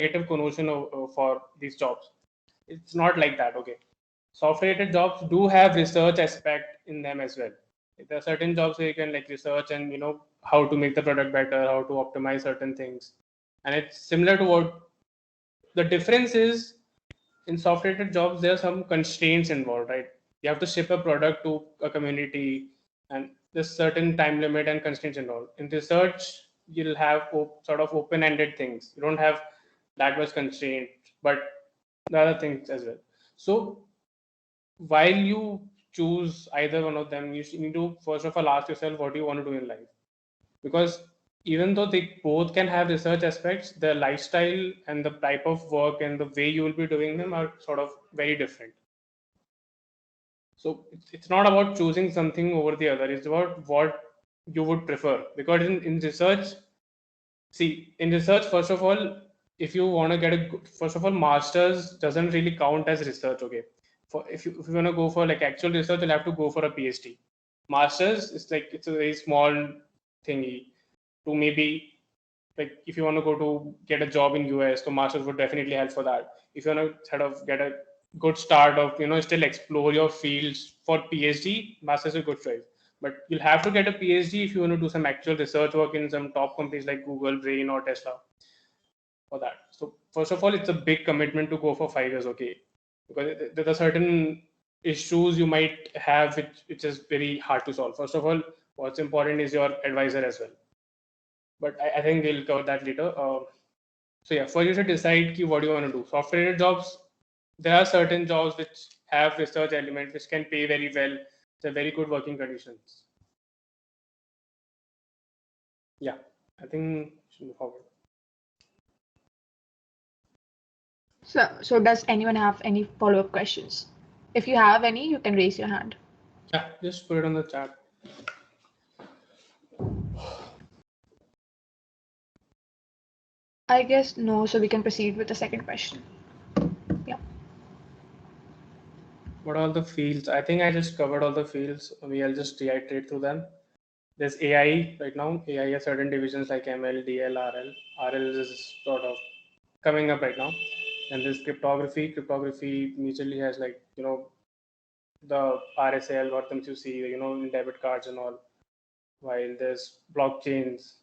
negative connotation for these jobs. It's not like that. Okay, software-related jobs do have research aspect in them as well. There are certain jobs where you can like research and how to make the product better, how to optimize certain things, and it's similar to what the difference is. In software-related jobs, there are some constraints involved, right? You have to ship a product to a community, and there's certain time limit and constraints involved. In research, you'll have sort of open-ended things. You don't have that much constraint, but the other things as well. So while you choose either one of them, you need to first of all ask yourself what do you want to do in life, because even though they both can have research aspects, the lifestyle and the type of work and the way you will be doing them are sort of very different. So it's not about choosing something over the other, it's about what you would prefer. Because in research, see, in research, first of all, if you want to get first of all, masters doesn't really count as research. Okay, for if you want to go for like actual research, you'll have to go for a PhD. Masters is like it's a very small thingy to maybe like if you want to go to get a job in US, so masters would definitely help for that. If you want to sort of get a good start of still explore your fields for PhD, masters is a good choice. But you'll have to get a PhD if you want to do some actual research work in some top companies like Google, Brain, or Tesla for that. So first of all, it's a big commitment to go for 5 years, okay? Because there are certain issues you might have which is very hard to solve. First of all, what's important is your advisor as well. But I think we'll cover that later. So yeah, for you to decide what do you want to do. Software jobs, there are certain jobs which have research element which can pay very well. They're very good working conditions. Yeah, I think we should move forward. So does anyone have any follow-up questions? If you have any, you can raise your hand. Yeah, just put it on the chat. I guess no, so we can proceed with the second question. Yeah. What are all the fields? I think I just covered all the fields. I'll just reiterate through them. There's AI right now. AI has certain divisions like ML, DL, RL. RL is sort of coming up right now. And there's cryptography. Cryptography majorly has like, the RSA algorithms you see, in debit cards and all. While there's blockchains,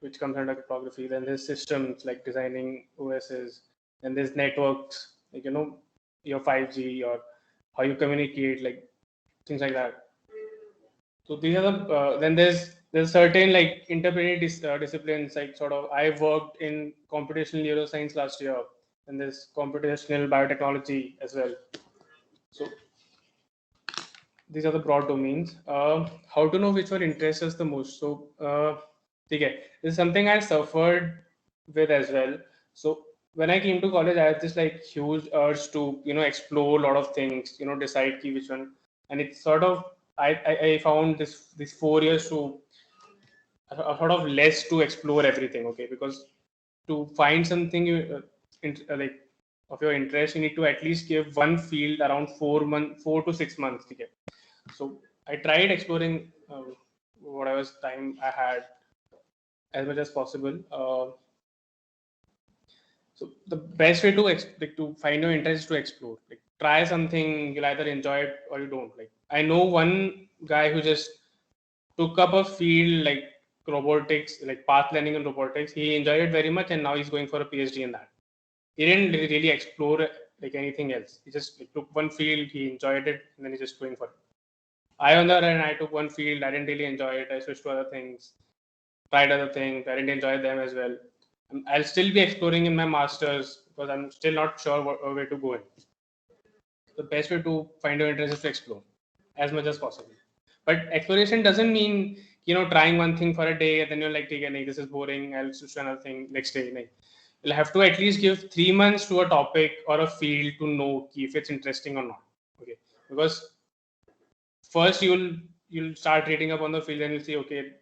which comes under cryptography. Then there's systems like designing OSs. Then there's networks, like, your 5G or how you communicate, like things like that. So these are the then there's certain like intermediate disciplines like sort of I worked in computational neuroscience last year, and there's computational biotechnology as well. So these are the broad domains. How to know which one interests us the most? So okay, this is something I suffered with as well. So when I came to college, I had this like huge urge to explore a lot of things, decide key which one, and it's sort of I found these 4 years to sort of less to explore everything. Okay, because to find something like of your interest, you need to at least give one field around 4 months, 4 to 6 months. Okay, so I tried exploring whatever time I had as much as possible. So the best way to like to find your interest is to explore. Like try something, you'll either enjoy it or you don't. Like I know one guy who just took up a field like robotics, like path learning and robotics. He enjoyed it very much, and now he's going for a PhD in that. He didn't really explore like anything else. He just like, took one field, he enjoyed it, and then he's just going for it. I on the other hand, I took one field, I didn't really enjoy it. I switched to other things, tried other things, I didn't enjoy them as well. I'll still be exploring in my masters because I'm still not sure where to go in. The best way to find your interest is to explore as much as possible. But exploration doesn't mean trying one thing for a day and then you're like, okay, this is boring. I'll switch to another thing next day. Nahin. You'll have to at least give 3 months to a topic or a field to know if it's interesting or not. Okay, because first you'll start reading up on the field and you'll see, okay,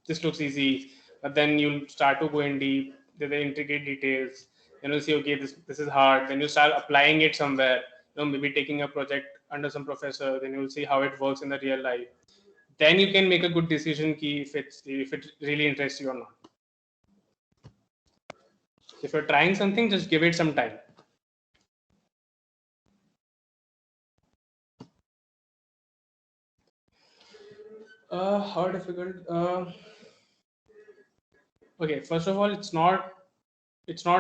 this looks easy, but then you'll start to go in deep, the intricate details. Then you'll see, okay, this is hard. Then you start applying it somewhere. Maybe taking a project under some professor. Then you'll see how it works in the real life. Then you can make a good decision key if it really interests you or not. If you're trying something, just give it some time. How difficult? Okay, first of all, it's not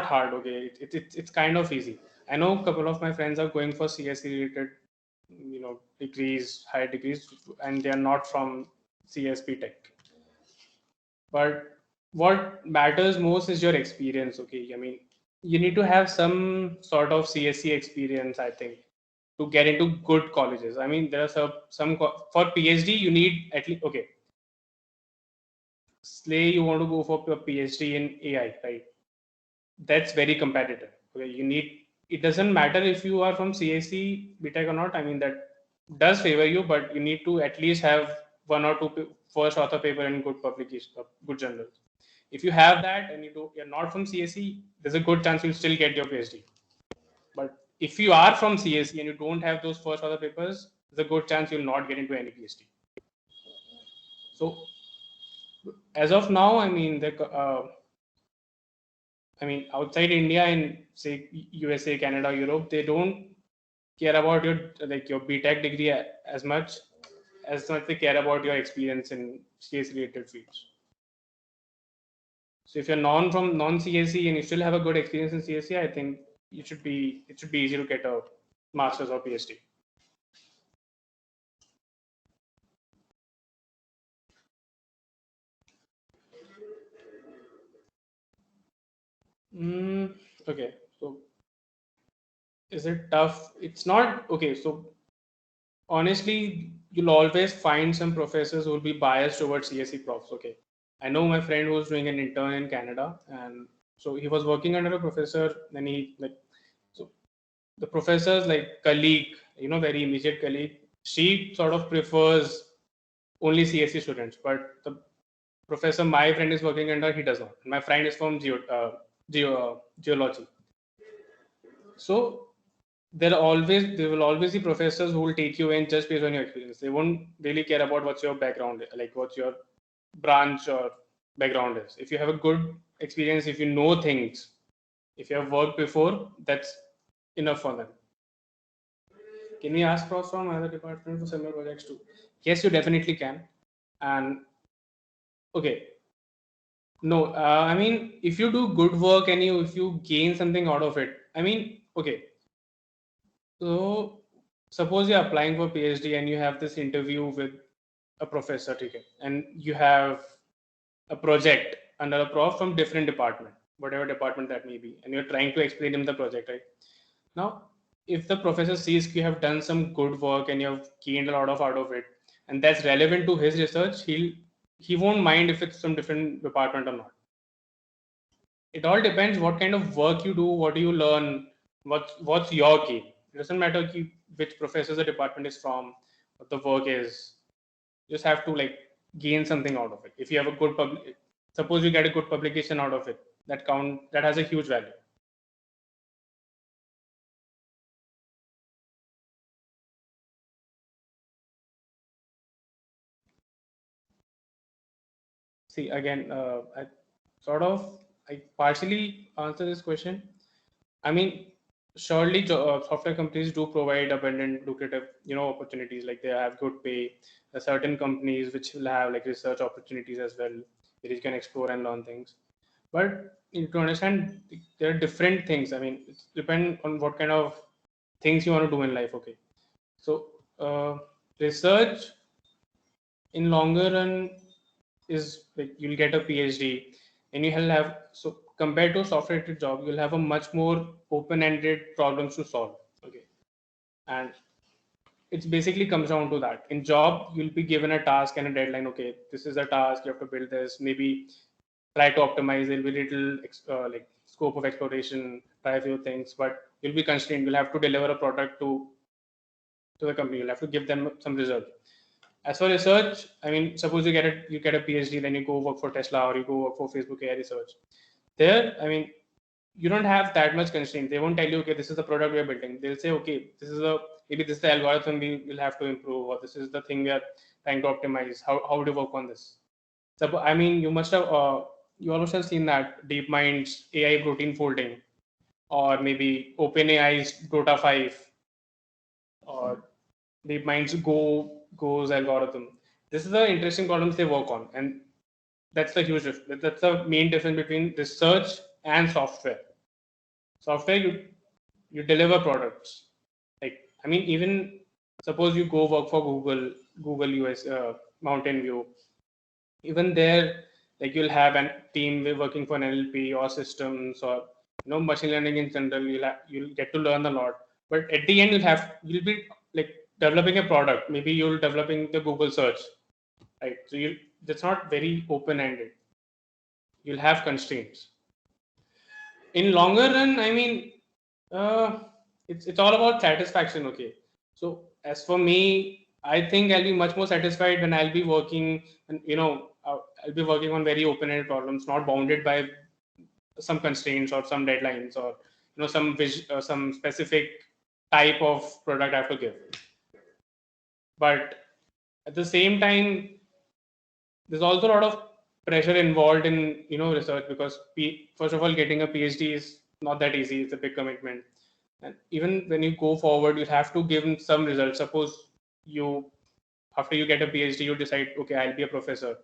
hard. Okay, it's kind of easy. I know a couple of my friends are going for CSE related, degrees, higher degrees, and they are not from CSP Tech. But what matters most is your experience. Okay, I mean, you need to have some sort of CSE experience, I think, to get into good colleges. I mean, there are for PhD you need at least, okay, say you want to go for a PhD in AI, right? That's very competitive. Okay, it doesn't matter if you are from CSE BTech or not. I mean, that does favor you, but you need to at least have one or two first author paper in good publication, good journals. If you have that and you're not from CSE, there's a good chance you'll still get your PhD. But if you are from CSE and you don't have those first author papers, there's a good chance you'll not get into any PhD. So as of now, I mean, outside India and say USA, Canada, Europe, they don't care about your BTech degree as much they care about your experience in CS related fields. So if you're non CSE and you still have a good experience in CSE, I think it should be easy to get a master's or PhD. Okay, so is it tough? It's not okay. So honestly, you'll always find some professors who will be biased towards CSE profs. Okay, I know my friend who was doing an intern in Canada, and so he was working under a professor. Then so the professor's colleague, very immediate colleague, she sort of prefers only CSE students, but the professor my friend is working under, he does not. My friend is from geology. So there will always be professors who will take you in just based on your experience. They won't really care about what's your background, like what's your branch or background is. If you have a good experience, if you know things, if you have worked before, that's enough for them. Can we ask pros from other departments for similar projects too? Yes, you definitely can. And okay, no, I mean, if you do good work and if you gain something out of it, I mean, okay. So suppose you're applying for PhD and you have this interview with a professor, okay, and you have a project under a prof from different department, whatever department that may be, and you're trying to explain him the project, right? Now, if the professor sees you have done some good work and you have gained a lot out of it, and that's relevant to his research, he won't mind if it's some different department or not. It all depends what kind of work you do, what do you learn, what's your game. It doesn't matter which professor the department is from, what the work is. You just have to gain something out of it. If you have a good suppose you get a good publication out of it, that has a huge value. See, again, I partially answer this question. I mean, surely software companies do provide abundant lucrative, opportunities. Like they have good pay. There are certain companies which will have research opportunities as well, where you can explore and learn things. But to understand, there are different things. I mean, it depends on what kind of things you want to do in life. Okay, so research in longer run is you'll get a PhD and you'll have, so compared to a software related job, you'll have a much more open-ended problems to solve. Okay, and it's basically comes down to that. In job, you'll be given a task and a deadline. Okay, this is a task, you have to build this, maybe try to optimize. There'll be little scope of exploration, try a few things, but you'll be constrained. You'll have to deliver a product to the company. You'll have to give them some result. As for research, I mean, suppose you get a PhD, then you go work for Tesla or you go work for Facebook AI research. There, I mean, you don't have that much constraint. They won't tell you, okay, this is the product we are building. They'll say, okay, maybe this is the algorithm we will have to improve, or this is the thing we are trying to optimize. How do you work on this? So, I mean, you must have you almost have seen that DeepMind's AI protein folding, or maybe OpenAI's Dota 5, or DeepMind's Go's algorithm. This is the interesting problems they work on, and that's the huge difference. That's the main difference between research and software. Software, you deliver products. Like, I mean, even suppose you go work for Google US, Mountain View. Even there, like, you'll have a team working for an NLP or systems, or machine learning in general. You'll get to learn a lot. But at the end, you'll be like developing a product. Maybe you'll developing the Google search, right? So that's not very open ended. You'll have constraints. In longer run, I mean, it's all about satisfaction. Okay, so as for me, I think I'll be much more satisfied when I'll be working, and I'll be working on very open-ended problems, not bounded by some constraints or some deadlines, or some specific type of product I have to give. But at the same time, there's also a lot of pressure involved in research, because first of all, getting a PhD is not that easy. It's a big commitment, and even when you go forward, you have to give some results. Suppose after you get a PhD, you decide, okay, I'll be a professor.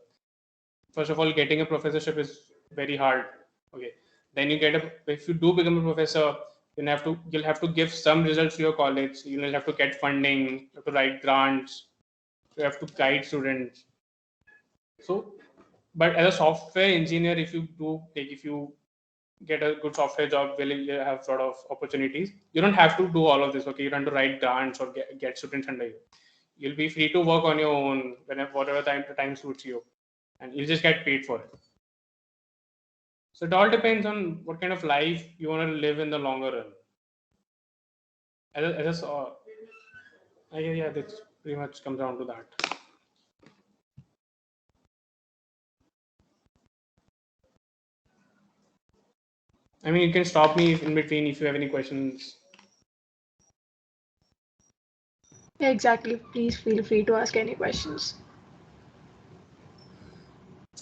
First of all, getting a professorship is very hard. Okay, then if you do become a professor, you'll have to give some results to your college. You'll have to get funding, you have to write grants, you have to guide students. So, but as a software engineer, if you get a good software job, will you have sort of opportunities? You don't have to do all of this. Okay, you don't have to write grants or get students under you. You'll be free to work on your own whatever time suits you, and you'll just get paid for it. So it all depends on what kind of life you want to live in the longer run. Yeah, that pretty much comes down to that. I mean, you can stop me in between if you have any questions. Yeah, exactly. Please feel free to ask any questions.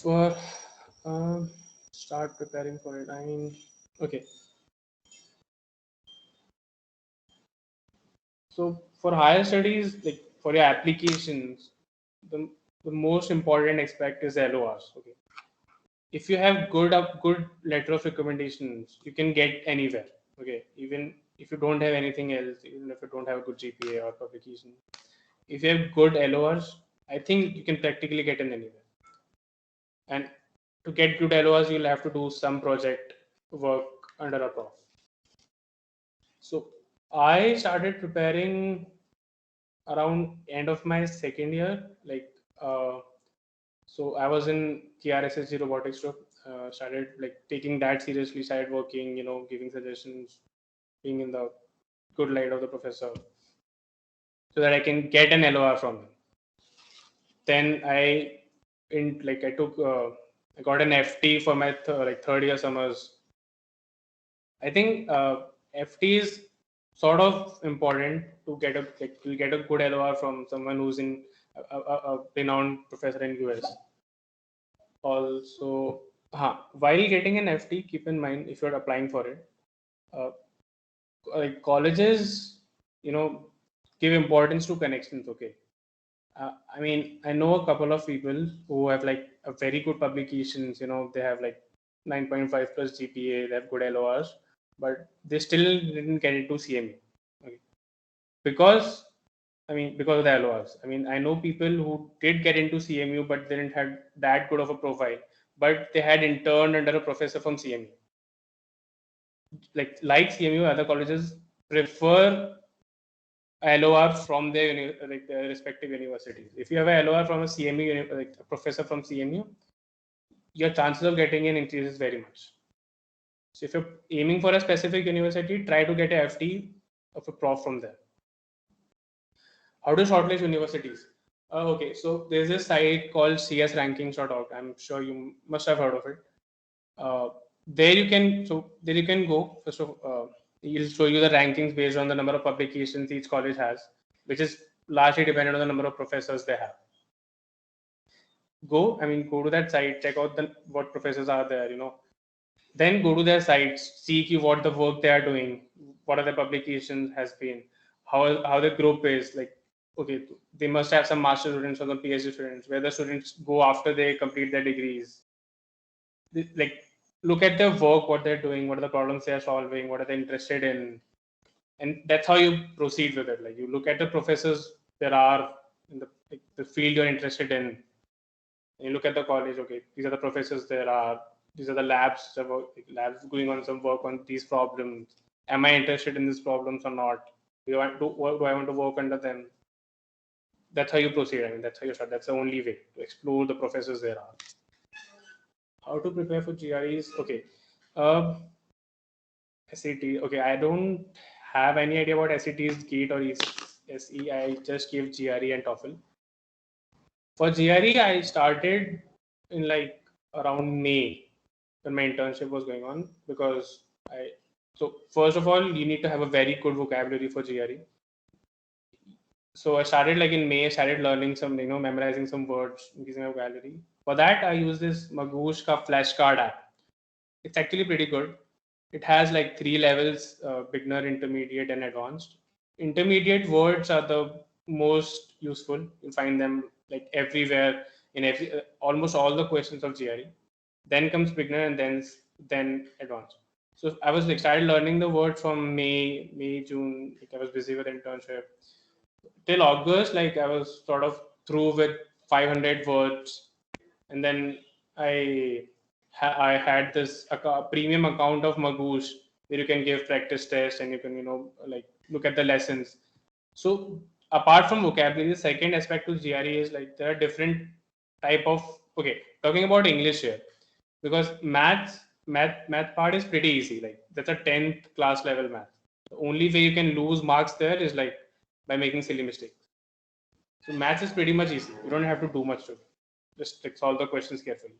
For start preparing for it, I mean, okay. So for higher studies, like for your applications, the most important aspect is LORs. Okay, if you have good letter of recommendations, you can get anywhere. Okay, even if you don't have anything else, even if you don't have a good GPA or publication, if you have good LORs, I think you can practically get in anywhere. And to get good LORs, you'll have to do some project work under a prof. So I started preparing around end of my second year. So I was in KRSSG robotics group. Started like taking that seriously. Started working, giving suggestions, being in the good light of the professor, so that I can get an LOR from him. Then I got an FT for my third year summers. I think FT is sort of important to get a good LOR from someone who's in a renowned professor in US. Also, while getting an FT, keep in mind if you're applying for it, like colleges, give importance to connections. Okay, I mean, I know a couple of people who have like a very good publications. They have like 9.5 plus GPA. They have good LORs, but they still didn't get into CMU. Okay. Because of the LORs. I mean, I know people who did get into CMU, but they didn't have that good of a profile. But they had interned under a professor from CMU. Like CMU, other colleges prefer LOR from their respective universities. If you have a LOR from a CMU, like a professor from CMU, your chances of getting in increases very much. So if you're aiming for a specific university, try to get a FT of a prof from there. How to shortlist universities? Okay, so there's a site called csrankings.org. I'm sure you must have heard of it. There you can go. First of it'll show you the rankings based on the number of publications each college has, which is largely dependent on the number of professors they have. go to that site, check out what professors are there, then go to their sites, see what the work they are doing, what are the publications has been, how the group is like. Okay, they must have some master students or some PhD students, where the students go after they complete their degrees. Like, look at their work, what they're doing, what are the problems they are solving, what are they interested in, and that's how you proceed with it. Like, you look at the professors there are in the field you're interested in, and you look at the college. Okay, these are the professors there are, these are the labs going on some work on these problems. Am I interested in these problems or not? Do I want to work under them? That's how you proceed. That's how you start. That's the only way to explore the professors there are. How to prepare for GREs? Okay. SAT. Okay, I don't have any idea about SATs, GATE or SE. I just gave GRE and TOEFL. For GRE, I started in like around May when my internship was going on, because so first of all, you need to have a very good vocabulary for GRE. So I started like in May, I started learning some, memorizing some words, increasing my vocabulary. For that, I use this Magoosh ka flashcard app. It's actually pretty good. It has like 3 levels: beginner, intermediate, and advanced. Intermediate words are the most useful. You'll find them like everywhere in almost all the questions of GRE. Then comes beginner, and then advanced. So I was like started learning the word from May, June. Like, I was busy with internship till August. Like, I was sort of through with 500 words, and then I had this premium account of Magoosh, where you can give practice tests and you can like look at the lessons. So apart from vocabulary, the second aspect to GRE is like there are different type of, okay, talking about English here, because math part is pretty easy. Like, that's a 10th class level math. The only way you can lose marks there is like by making silly mistakes. So maths is pretty much easy. You don't have to do much to it. Just like solve the questions carefully.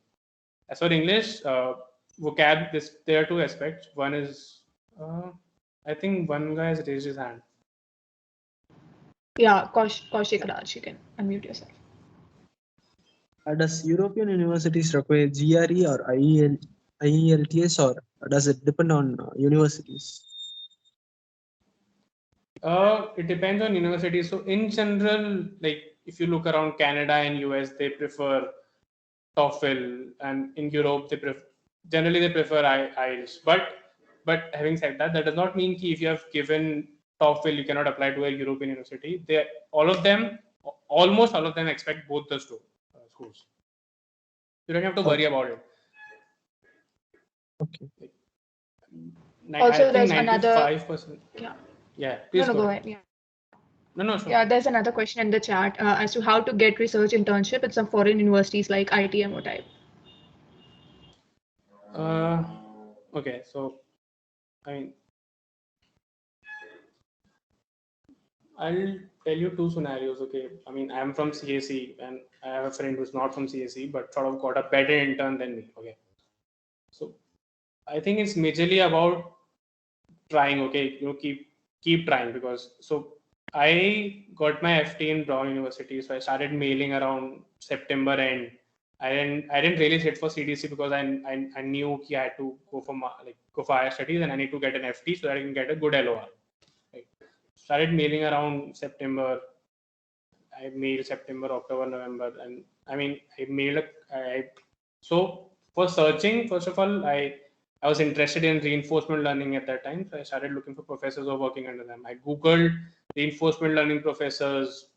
As for English, there are two aspects. One is, I think one guy has raised his hand. Yeah, Kaushik Raj, you can unmute yourself. Does European universities require GRE or IELTS, or does it depend on universities? It depends on universities. So in general, like if you look around Canada and US, they prefer TOEFL, and in Europe they generally prefer IELTS. But having said that, that does not mean that if you have given TOEFL, you cannot apply to a European university. Almost all of them expect both the schools. You don't have to worry about it. Okay. Also, there's 95%. Yeah. Please go ahead. Yeah. No, sure. Yeah, there's another question in the chat as to how to get research internship at some foreign universities like ITM type. Okay, so I'll tell you two scenarios. Okay, I'm from CSE and I have a friend who's not from CSE but sort of got a better intern than me. Okay, so I think it's majorly about trying. Okay, keep trying, because so I got my FT in Brown University, so I started mailing around September end. I didn't really sit for CDC because I knew I had to go for higher studies and I need to get an FT so that I can get a good LOR. Right. Started mailing around September. I mailed September, October, November, and I mailed. So for searching, first of all, I was interested in reinforcement learning at that time, so I started looking for professors who are working under them. I googled reinforcement learning professors,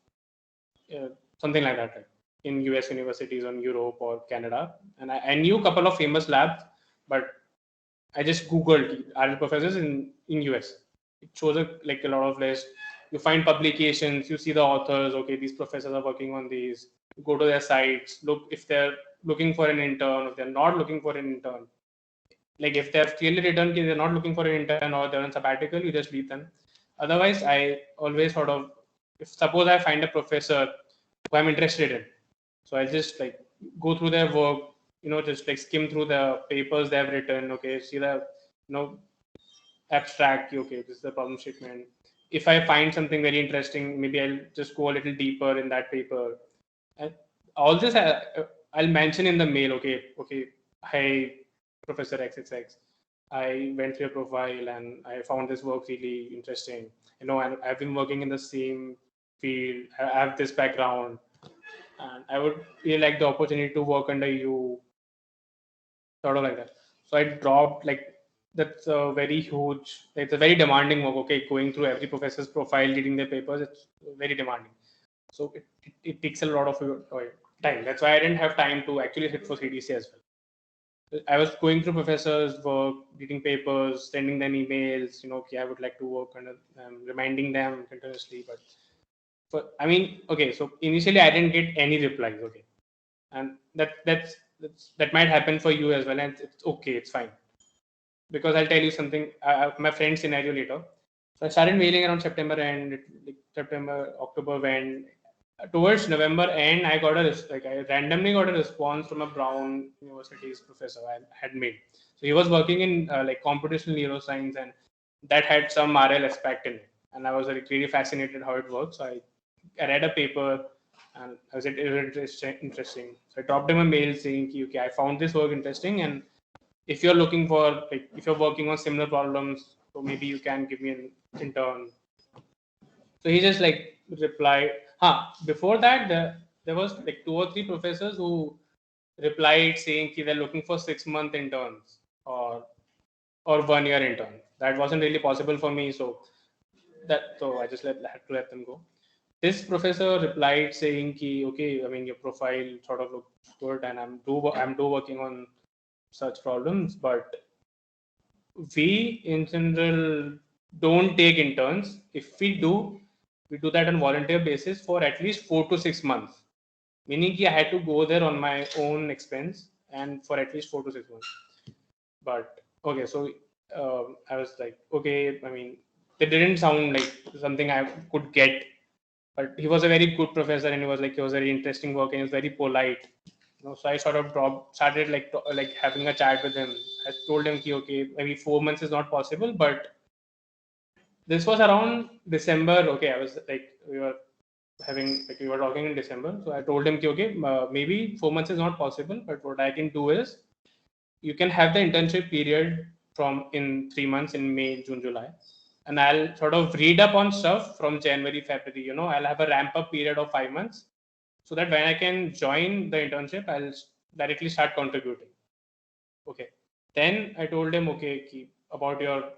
something like that, right, in US universities, or Europe or Canada, and I knew a couple of famous labs, but I just googled are professors in US. It shows a lot of lists. You find publications, you see the authors. Okay, these professors are working on these. You go to their sites, look if they're looking for an intern, if they're not looking for an intern. Like, if they're clearly written they're not looking for an intern or they're on sabbatical, you just leave them. Otherwise, I always sort of, if suppose I find a professor who I'm interested in, so I just go through their work, just skim through the papers they have written. Okay, see the abstract. Okay, this is the problem statement. If I find something very interesting, maybe I'll just go a little deeper in that paper. And all this I'll mention in the mail, okay, hi, Professor XXX. I went through your profile and I found this work really interesting. And I've been working in the same field. I have this background, and I would really like the opportunity to work under you, sort of like that. So I dropped like that's a very huge. It's a very demanding work. Okay, going through every professor's profile, reading their papers, it's very demanding. So it takes a lot of your time. That's why I didn't have time to actually sit for CDC as well. I was going through professors' work, reading papers, sending them emails. Okay, I would like to work under them, reminding them continuously. Okay. So initially I didn't get any replies. Okay, and that might happen for you as well, and it's okay. It's fine because I'll tell you something. My friend scenario later. So I started mailing around September end, like September, October when towards November end, I randomly got a response from a Brown University's professor I had made. So he was working in like computational neuroscience, and that had some RL aspect in it. And I was like really fascinated how it works. So I read a paper, and I was like, it was interesting. So I dropped him a mail saying, okay, I found this work interesting, and if you're looking for like if you're working on similar problems, so maybe you can give me an intern. So he just like replied. Before that, there was like 2 or 3 professors who replied saying they're looking for 6-month interns or 1-year interns. That wasn't really possible for me, so I just had to let them go. This professor replied saying, okay, I mean your profile sort of looks good, and I'm working on such problems, but we in general don't take interns. If we do that on volunteer basis for at least 4 to 6 months. Meaning I had to go there on my own expense and for at least 4 to 6 months. But okay, so I was like, okay, I mean, it didn't sound like something I could get, but he was a very good professor, and he was very interesting work, and he was very polite. So I sort of started like having a chat with him. I told him, okay, maybe 4 months is not possible, but this was around December. Okay, I was like, we were talking in December. So I told him, okay, maybe 4 months is not possible, but what I can do is you can have the internship period from in 3 months in May, June, July, and I'll sort of read up on stuff from January, February. I'll have a ramp up period of 5 months so that when I can join the internship, I'll directly start contributing. Okay. Then I told him, okay, about your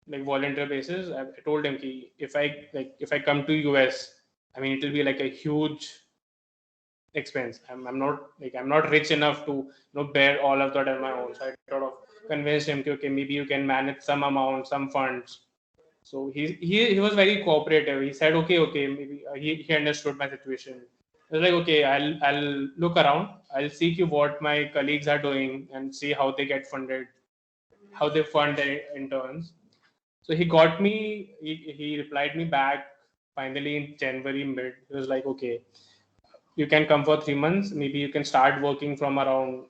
like volunteer basis. I told him, if I come to US, I mean, it will be like a huge expense. I'm not rich enough to bear all of that on my own. So I sort of convinced him, okay, maybe you can manage some amount, some funds. So he was very cooperative. He said, okay, maybe he understood my situation. I was like, okay, I'll look around. I'll see what my colleagues are doing and see how they get funded, how they fund their interns. So he got me. He replied me back finally in January mid. He was like, okay, you can come for 3 months. Maybe you can start working from around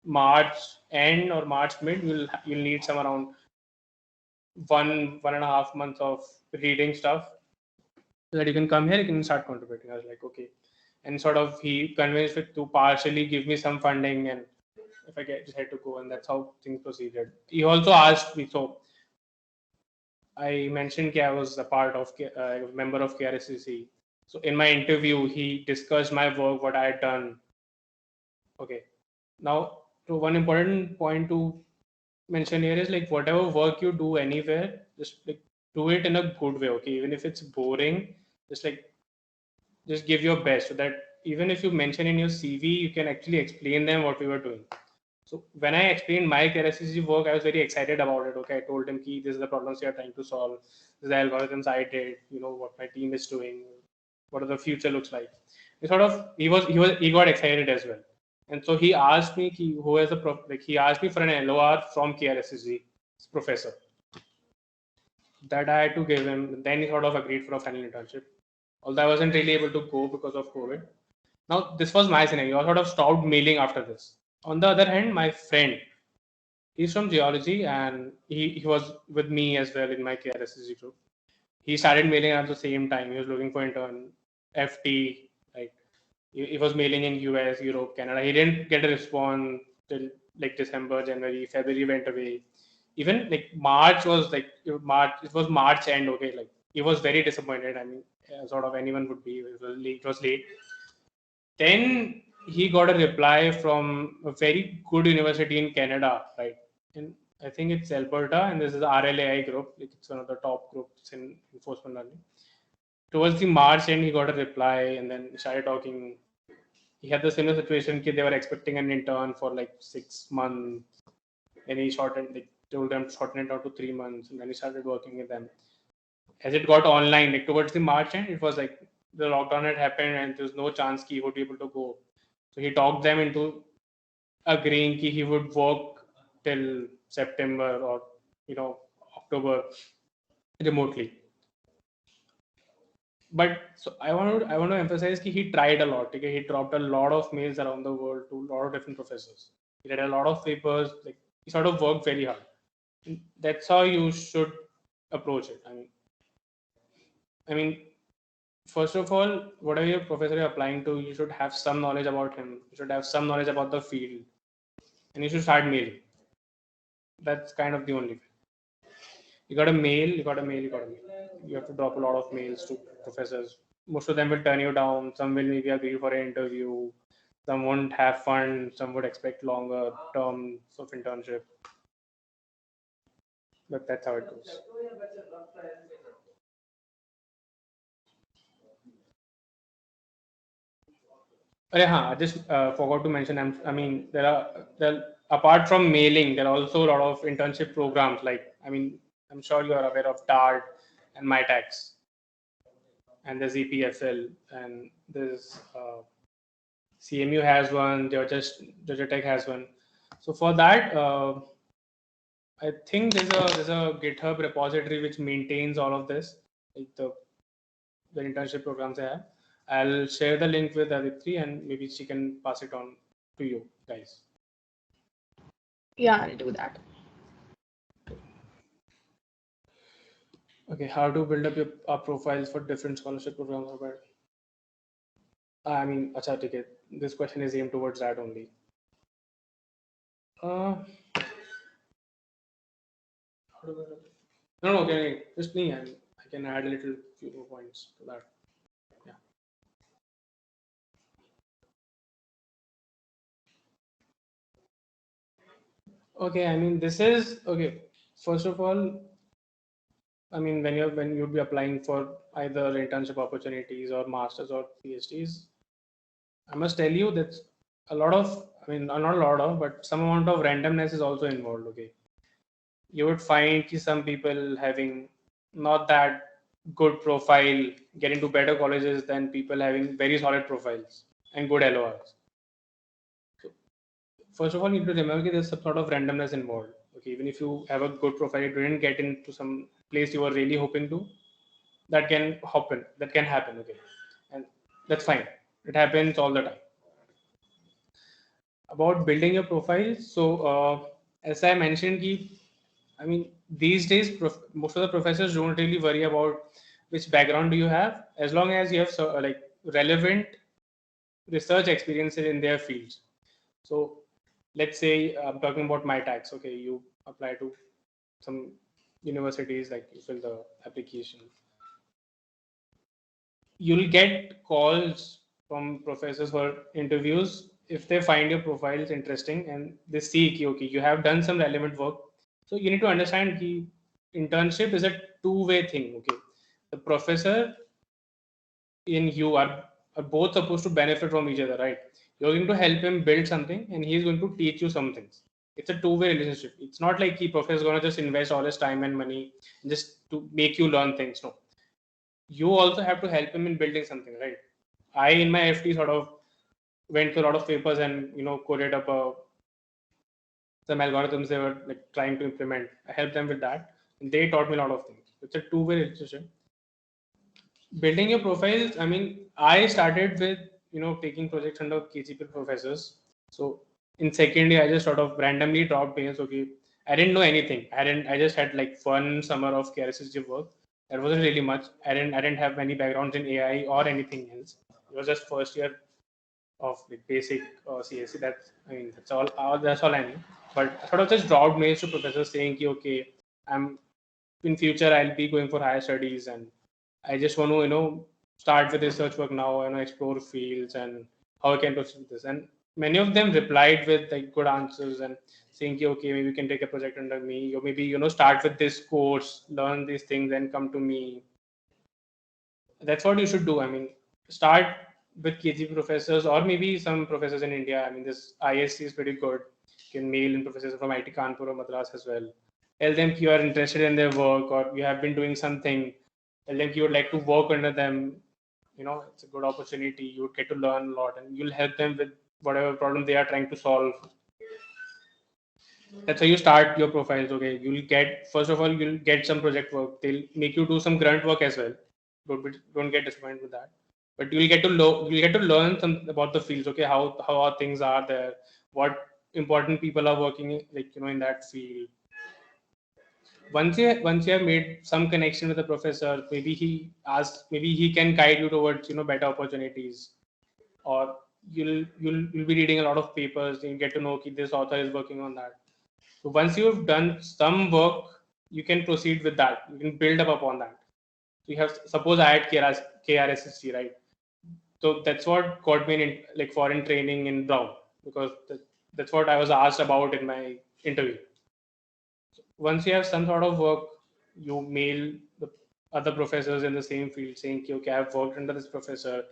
March end or March mid. You'll need some around 1.5 months of reading stuff so that you can come here. You can start contributing. I was like, okay, and sort of he convinced it to partially give me some funding, and if I decide to go, and that's how things proceeded. He also asked me, so I mentioned I was a part of a member of KRSCC. So in my interview, he discussed my work, what I had done. Okay. Now, to one important point to mention here is like whatever work you do anywhere, just like do it in a good way. Okay, even if it's boring, just give your best so that even if you mention in your CV, you can actually explain them what we were doing. So when I explained my KRSCC work, I was very excited about it. Okay, I told him, this is the problems we are trying to solve. This is the algorithms I did. What my team is doing. What the future looks like. He got excited as well, and so he asked me, who has a he asked me for an LOR from KRSCC professor. That I had to give him. Then he sort of agreed for a final internship. Although I wasn't really able to go because of COVID. Now this was my scenario. I sort of stopped mailing after this. On the other hand, my friend, he's from geology, and he was with me as well in my KRSCC group. He started mailing at the same time. He was looking for intern, FT, right? He was mailing in US, Europe, Canada. He didn't get a response till like December, January, February went away. Even like March was like March. It was March end. Okay, like he was very disappointed. I mean, sort of anyone would be. It was late. It was late. Then he got a reply from a very good university in Canada, right? And I think it's Alberta, and this is the RLAI group. Like it's one of the top groups in enforcement learning. Towards the March end, he got a reply, and then started talking. He had the similar situation. They were expecting an intern for like 6 months, and he shortened. They told them to shorten it down to 3 months, and then he started working with them. As it got online, like towards the March end, it was like the lockdown had happened, and there was no chance he would be able to go. So he talked them into agreeing he would work till September or October remotely. But so I want to emphasize that he tried a lot. Okay? He dropped a lot of mails around the world to a lot of different professors. He read a lot of papers. Like he sort of worked very hard. And that's how you should approach it. I mean, first of all, whatever your professor you're applying to, you should have some knowledge about him. You should have some knowledge about the field, and you should start mailing. That's kind of the only way. You got a mail. You have to drop a lot of mails to professors. Most of them will turn you down. Some will maybe agree for an interview. Some won't have fun. Some would expect longer terms of internship. But that's how it goes. I just forgot to mention. I mean, there are apart from mailing, there are also a lot of internship programs. Like, I mean, I'm sure you are aware of DART and MyTax, and there's EPFL, and there's CMU has one. Georgia Tech has one. So for that, I think there's a GitHub repository which maintains all of this, like the internship programs they have. I'll share the link with Aditri, and maybe she can pass it on to you guys. Yeah, I'll do that. Okay, how to build up your profiles for different scholarship programs? I mean, acha, okay. This question is aimed towards that only. No, okay, just me. I can add a little few more points to that. Yeah. Okay, I mean, this is okay. First of all, I mean, when you'd be applying for either internship opportunities or masters or PhDs, I must tell you that a lot of, I mean, not a lot of, but some amount of randomness is also involved. Okay, you would find some people having not that good profile get into better colleges than people having very solid profiles and good LORs. So first of all, you need to remember that there's some sort of randomness involved. Okay, even if you have a good profile, you didn't get into some place you were really hoping to, that can happen. Okay, and that's fine. It happens all the time. About building your profile, so as I mentioned, I mean, these days most of the professors don't really worry about which background do you have, as long as you have like relevant research experiences in their fields. So let's say I'm talking about MyTax. Okay, you apply to some universities, like you fill the application. You'll get calls from professors for interviews if they find your profiles interesting and they see, okay, you have done some relevant work. So you need to understand the internship is a two-way thing. Okay, the professor and you are both supposed to benefit from each other, right? You're going to help him build something, and he's going to teach you some things. It's a two-way relationship. It's not like the professor is going to just invest all his time and money just to make you learn things. No, you also have to help him in building something, right? I in my FT sort of went through a lot of papers and coded up some algorithms they were like trying to implement. I helped them with that, and they taught me a lot of things. It's a two-way relationship. Building your profiles, I mean, I started with taking projects under KGP professors. So in second year, I just sort of randomly dropped mails. Okay, I didn't know anything. I just had like fun summer of KRSSG work. That wasn't really much. I didn't have any backgrounds in AI or anything else. It was just first year of like basic CSE. That's all. That's all I knew. But I sort of just dropped mails to professors saying, okay, I'm in future I'll be going for higher studies, and I just want to start with research work now and explore fields and how I can proceed with this. And many of them replied with like good answers and saying, okay, maybe you can take a project under me, or maybe start with this course, learn these things, and come to me. That's what you should do. I mean, start with KG professors or maybe some professors in India. I mean, this ISC is pretty good. You can mail in professors from IT Kanpur or Madras as well. Tell them you are interested in their work or you have been doing something. Tell them you would like to work under them. It's a good opportunity. You would get to learn a lot and you'll help them with whatever problem they are trying to solve. That's how you start your profiles. Okay, you'll get, first of all, you'll get some project work. They'll make you do some grunt work as well. Don't get disappointed with that. But you'll get to learn some about the fields. Okay, how things are there, what important people are working in that field. Once you have made some connection with the professor, maybe he can guide you towards better opportunities, or you'll be reading a lot of papers and you get to know okay, this author is working on that. So once you've done some work, you can proceed with that. You can build up upon that. So you have, suppose I had KRSST, right? So that's what got me in like foreign training in Brown, because that's what I was asked about in my interview. So once you have some sort of work, you mail the other professors in the same field saying, okay, I've worked under this professor.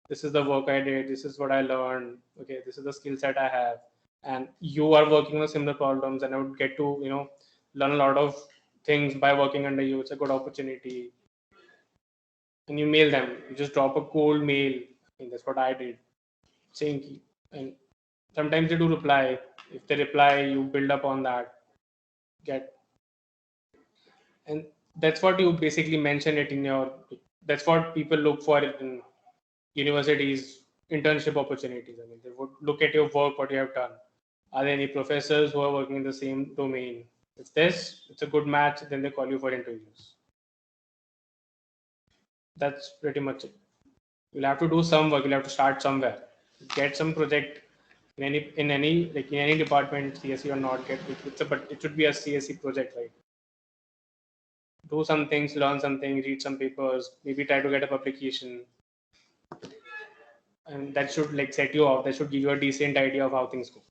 This is the work I did. This is what I learned. Okay, this is the skill set I have, and you are working on similar problems, and I would get to learn a lot of things by working under you. It's a good opportunity. And you mail them. You just drop a cold mail. That's what I did. Saying, and sometimes they do reply. If they reply, you build up on that. And that's what you basically mention it in your. That's what people look for in universities, internship opportunities. I mean, they would look at your work, what you have done. Are there any professors who are working in the same domain? If it's a good match, then they call you for interviews. That's pretty much it. You'll have to do some work. You'll have to start somewhere. Get some project in any department, CSE or not. But it should be a CSE project, right? Do some things, learn something, read some papers, maybe try to get a publication, and that should set you off. That should give you a decent idea of how things go.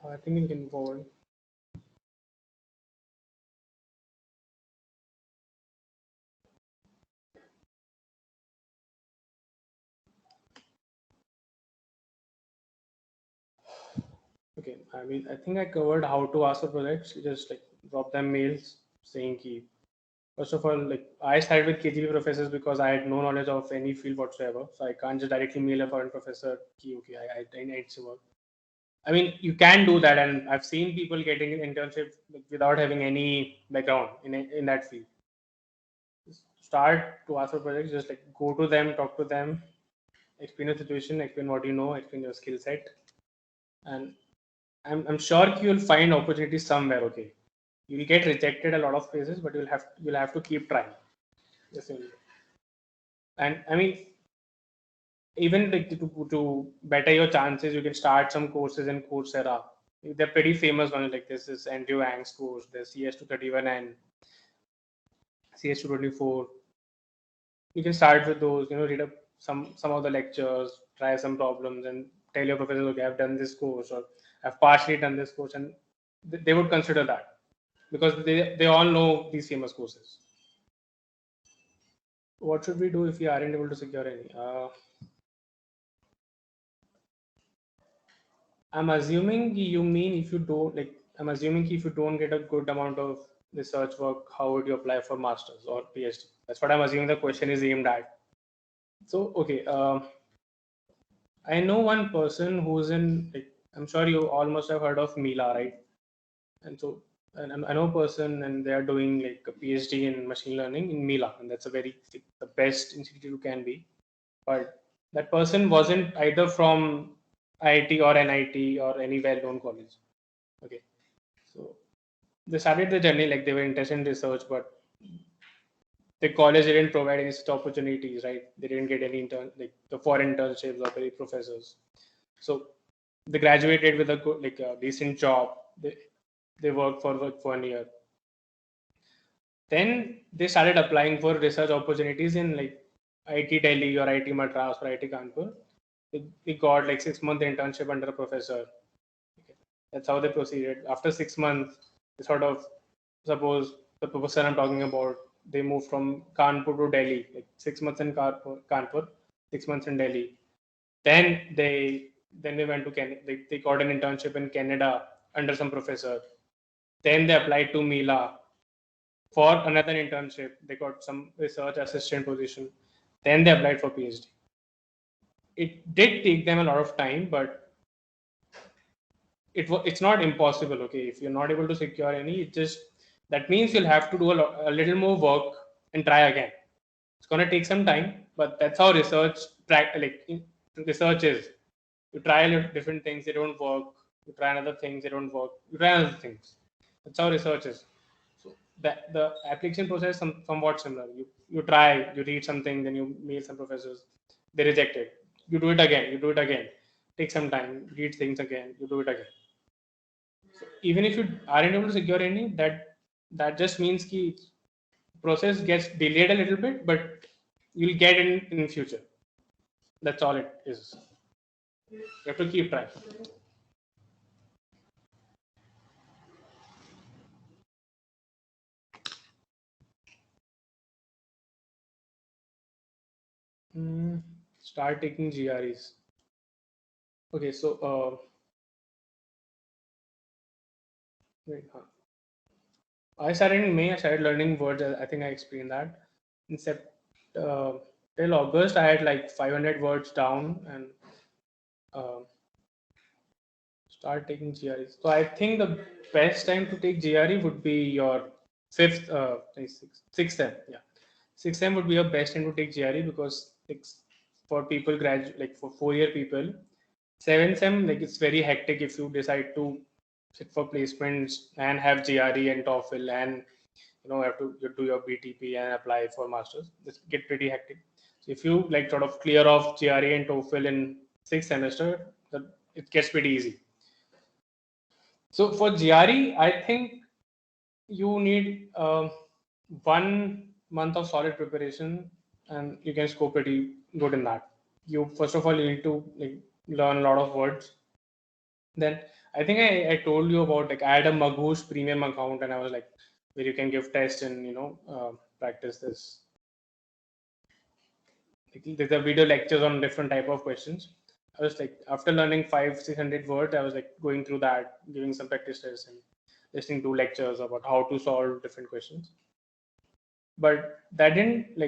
I think we can move forward. Okay, I mean, I think I covered how to ask for projects. You just drop them mails saying ki, first of all, I started with KGB professors because I had no knowledge of any field whatsoever. So I can't just directly mail a foreign professor ki, okay, I need some work. I mean, you can do that, and I've seen people getting an internship without having any background in that field. Start to ask for projects. Just go to them, talk to them, explain your situation, explain what you know, explain your skill set, and I'm sure you'll find opportunities somewhere. Okay, you'll get rejected a lot of places, but you'll have to keep trying. Yes, and I mean, even to better your chances, you can start some courses in Coursera. They're pretty famous ones. Like this is Andrew Ang's course, the CS231 and CS224. You can start with those. Read up some of the lectures, try some problems, and tell your professor, okay, I've done this course or I've partially done this course, and they would consider that because they all know these famous courses. What should we do if we aren't able to secure any? I'm assuming you mean if you don't I'm assuming if you don't get a good amount of research work, how would you apply for masters or PhD? That's what I'm assuming the question is aimed at. So okay, I know one person who's in I'm sure you all must have heard of Mila, right? And so I know a person and they are doing a PhD in machine learning in Mila, and that's the best institute you can be. But that person wasn't either from IIT or NIT or any well-known college. Okay, so they started the journey like they were interested in research, but the college didn't provide any such opportunities, right? They didn't get any like the foreign internships or any professors. So they graduated with a good, like a decent job. They worked for like 1 year. Then they started applying for research opportunities in like IIT Delhi or IIT Madras or IIT Kanpur. They got like 6 month internship under a professor. That's how they proceeded. After 6 months, they sort of, suppose the professor I'm talking about, they moved from Kanpur to Delhi, like 6 months in Kanpur, 6 months in Delhi. Then they went to Canada. They got an internship in Canada under some professor. Then they applied to Mila for another internship. They got some research assistant position. Then they applied for PhD. It did take them a lot of time, but it's not impossible. Okay, if you're not able to secure any, it just that means you'll have to do a little more work and try again. It's gonna take some time, but that's how research is. You try a little different things, they don't work. You try another things, they don't work. You try other things. That's how research is. So that the application process is somewhat similar. You try, you read something, then you mail some professors, they reject it. You do it again, you do it again. Take some time, read things again, you do it again. So even if you aren't able to secure any, that just means the process gets delayed a little bit, but you'll get in future. That's all it is. You have to keep trying. Start taking GREs. Okay, so wait, I started in May. I started learning words. I think I explained that. In till August, I had like 500 words down and uh, start taking GREs. So I think the best time to take GRE would be your sixth sem. Yeah, sixth sem would be your best time to take GRE because it's for people graduate like for 4 year people. Seventh sem, like it's very hectic if you decide to sit for placements and have GRE and TOEFL and have to do your BTP and apply for masters. This get pretty hectic. So if you like sort of clear off GRE and TOEFL in sixth semester, it gets pretty easy. So for GRE, I think you need 1 month of solid preparation, and you can score pretty good in that. You first of all you need to learn a lot of words. Then I think I told you about like I had a Magoosh premium account, and I was like where you can give tests and practice this. Like, there's a video lectures on different type of questions. I was like after learning 500-600 words, I was like going through that, giving some practice tests and listening to lectures about how to solve different questions. But that didn't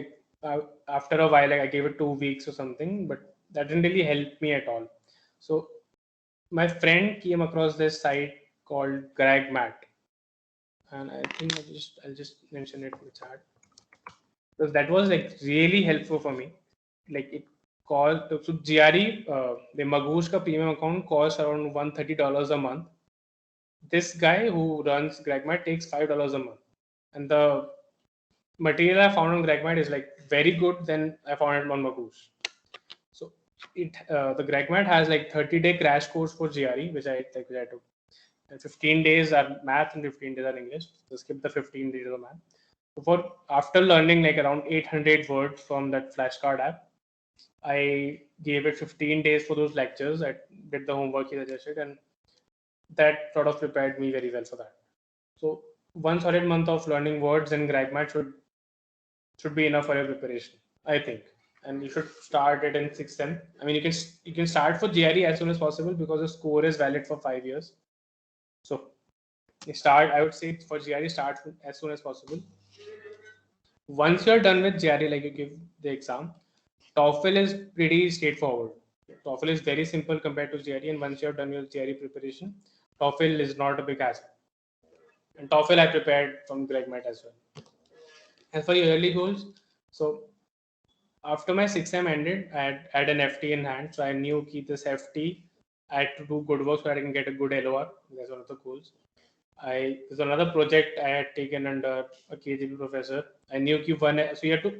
after a while, like I gave it 2 weeks or something, but that didn't really help me at all. So my friend came across this site called GregMath, and I think I'll just mention it in the chat because that was like really helpful for me. Like it cost so GRE the Magoosh ka premium account costs around $130 a month. This guy who runs GregMath takes $5 a month, and the material I found on GregMath is like very good than I found it on Magoosh. So the GregMath has like 30-day crash course for GRE, which I took. And 15 days are math and 15 days are English. So skip the 15 days of math. So after learning like around 800 words from that flashcard app, I gave it 15 days for those lectures. I did the homework he suggested, and that sort of prepared me very well for that. So 1 solid month of learning words in GregMath should be enough for your preparation, I think. And you should start it in 6th sem. I mean, you can start for GRE as soon as possible because the score is valid for 5 years. So I would say for GRE, start as soon as possible. Once you're done with GRE, like you give the exam, TOEFL is pretty straightforward. TOEFL is very simple compared to GRE, and once you're done with GRE preparation, TOEFL is not a big hassle. And TOEFL I prepared from GregMath as well. As for your yearly goals, so after my 6th sem ended, I had an FT in hand, so I knew keep this FT. I had to do good work so I can get a good LOR. That's one of the goals. There's another project I had taken under a KGB professor. I knew ki one, so you have to,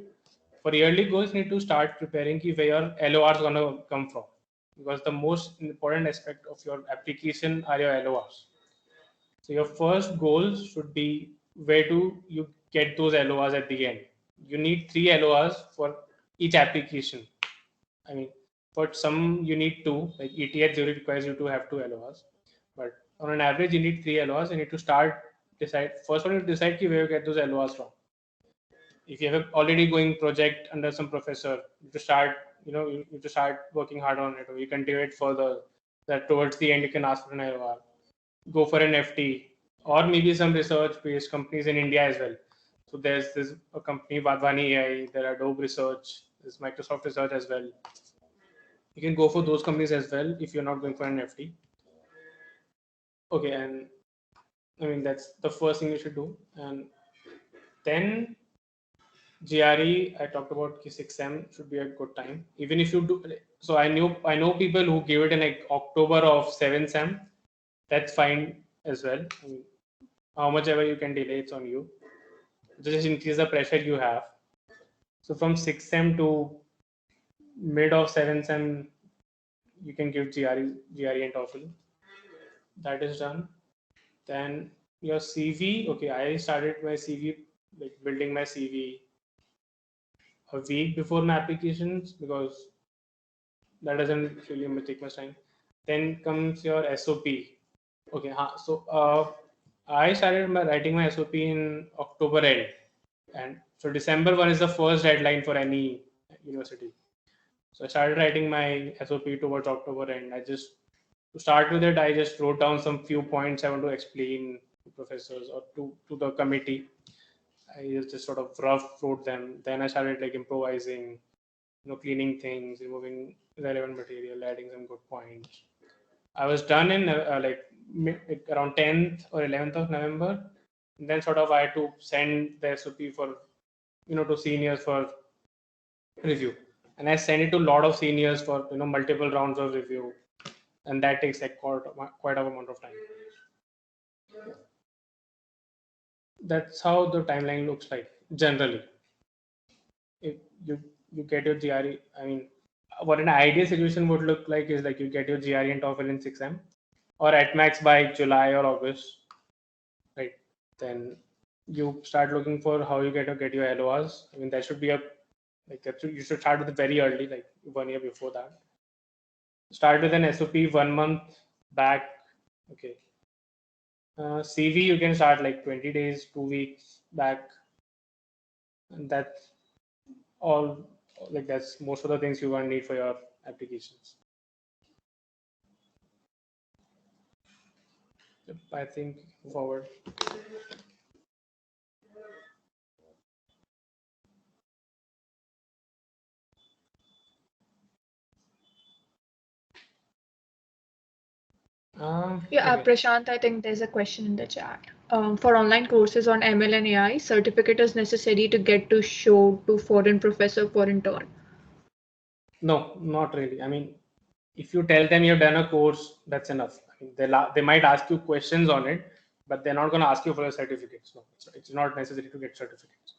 for yearly goals, you need to start preparing ki where your LORs gonna come from, because the most important aspect of your application are your LORs. So your first goals should be where do you get those LORs at the end. You need 3 LORs for each application. I mean, for some you need 2, like ETH 0 requires you to have 2 LORs, but on an average you need 3 LORs. You need to decide first one, you decide where you get those LORs from. If you have an already going project under some professor, you to start, you need to start working hard on it, or you can do it further. That towards the end you can ask for an LOR, go for an FT, or maybe some research-based companies in India as well. So there's a company Vadvani AI, there are Adobe Research, there's Microsoft Research as well. You can go for those companies as well if you're not going for an FT. Okay, and I mean that's the first thing you should do. And then GRE, I talked about 6M should be a good time. Even if you do, so I know people who give it in like October of 7th sem. That's fine as well. I mean, how much ever you can delay, it's on you. Just increase the pressure you have. So from 6th sem to mid of 7th sem, you can give GRE and TOEFL. That is done. Then your CV. Okay, I started my CV, like building my CV a week before my applications, because that doesn't really take much time. Then comes your SOP. Okay, so I started writing my SOP in October end, and so December 1 is the first deadline for any university. So I started writing my SOP towards October end. To start with it, I just wrote down some few points I want to explain to professors or to the committee. I just sort of rough wrote them. Then I started like improvising, cleaning things, removing relevant material, adding some good points. I was done in around 10th or 11th of November. And then sort of I had to send the SOP for, to seniors for review. And I sent it to a lot of seniors for, multiple rounds of review. And that takes like quite a amount of time. That's how the timeline looks like generally. If you get your GRE, I mean, what an ideal situation would look like is like you get your GRE and TOEFL in 6M, or at max by July or August, right? Then you start looking for how you get your LORs. I mean, that should be you should start with it very early, like 1 year before that. Start with an SOP 1 month back. Okay. CV you can start like 20 days, 2 weeks back, and that's all. Like that's most of the things you're gonna need for your applications. I think forward. Yeah, okay. Prashant, I think there's a question in the chat. For online courses on ML and AI, certificate is necessary to get to show to foreign professor for intern. No, not really. I mean, if you tell them you've done a course, that's enough. I mean, they might ask you questions on it, but they're not going to ask you for a certificate. No, it's not necessary to get certificates.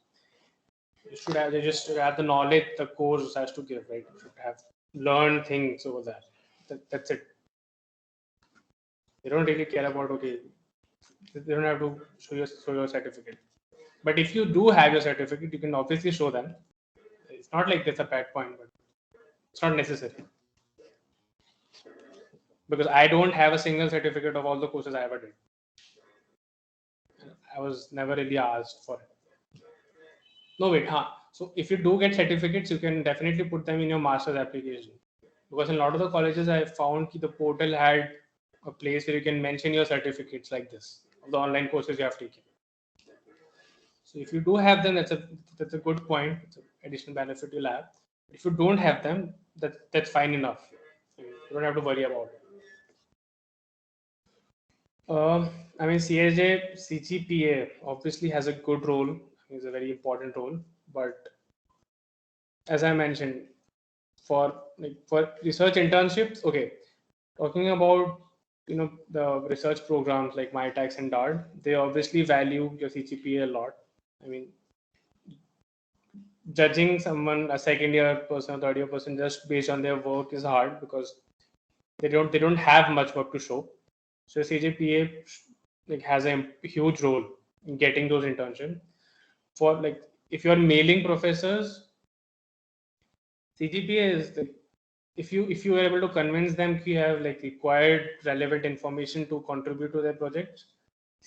They just have the knowledge the course has to give, right? You should have learned things over there. That's it. They don't really care about, okay, they don't have to show your certificate. But if you do have your certificate, you can obviously show them. It's not like that's a bad point, but it's not necessary. Because I don't have a single certificate of all the courses I ever did. I was never really asked for it. No, wait, huh? So if you do get certificates, you can definitely put them in your master's application. Because in a lot of the colleges, I found the portal had a place where you can mention your certificates like this, of the online courses you have taken. So if you do have them, that's a good point. It's an additional benefit you'll have. If you don't have them, that's fine enough. You don't have to worry about it. I mean, CSJ, CGPA obviously has a good role. It's a very important role. But as I mentioned, for research internships, okay, talking about the research programs like MyTax and DART, they obviously value your CGPA a lot. I mean, judging someone, a second year person or third year person, just based on their work is hard because they don't have much work to show. So CGPA has a huge role in getting those internships. For if you're mailing professors, CGPA is if you are able to convince them you have required relevant information to contribute to their projects,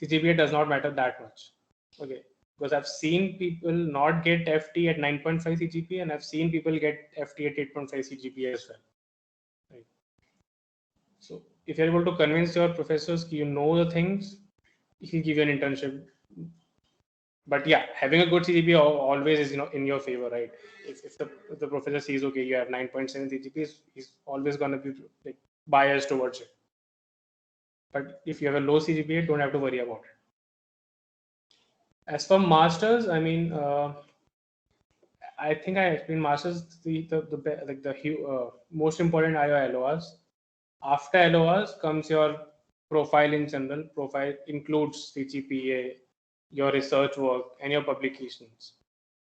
CGPA does not matter that much. Okay, because I've seen people not get FT at 9.5 CGPA, and I've seen people get FT at 8.5 CGPA as well. Right. So if you're able to convince your professors the things, he'll give you an internship. But yeah, having a good CGPA always is in your favor, right? If the professor sees okay, you have 9.7 CGPA, he's always gonna be biased towards it. But if you have a low CGPA, don't have to worry about it. As for masters, I mean, I think I explained masters. The most important are your LORs. After LORs comes your profile in general. Profile includes CGPA, your research work, and your publications.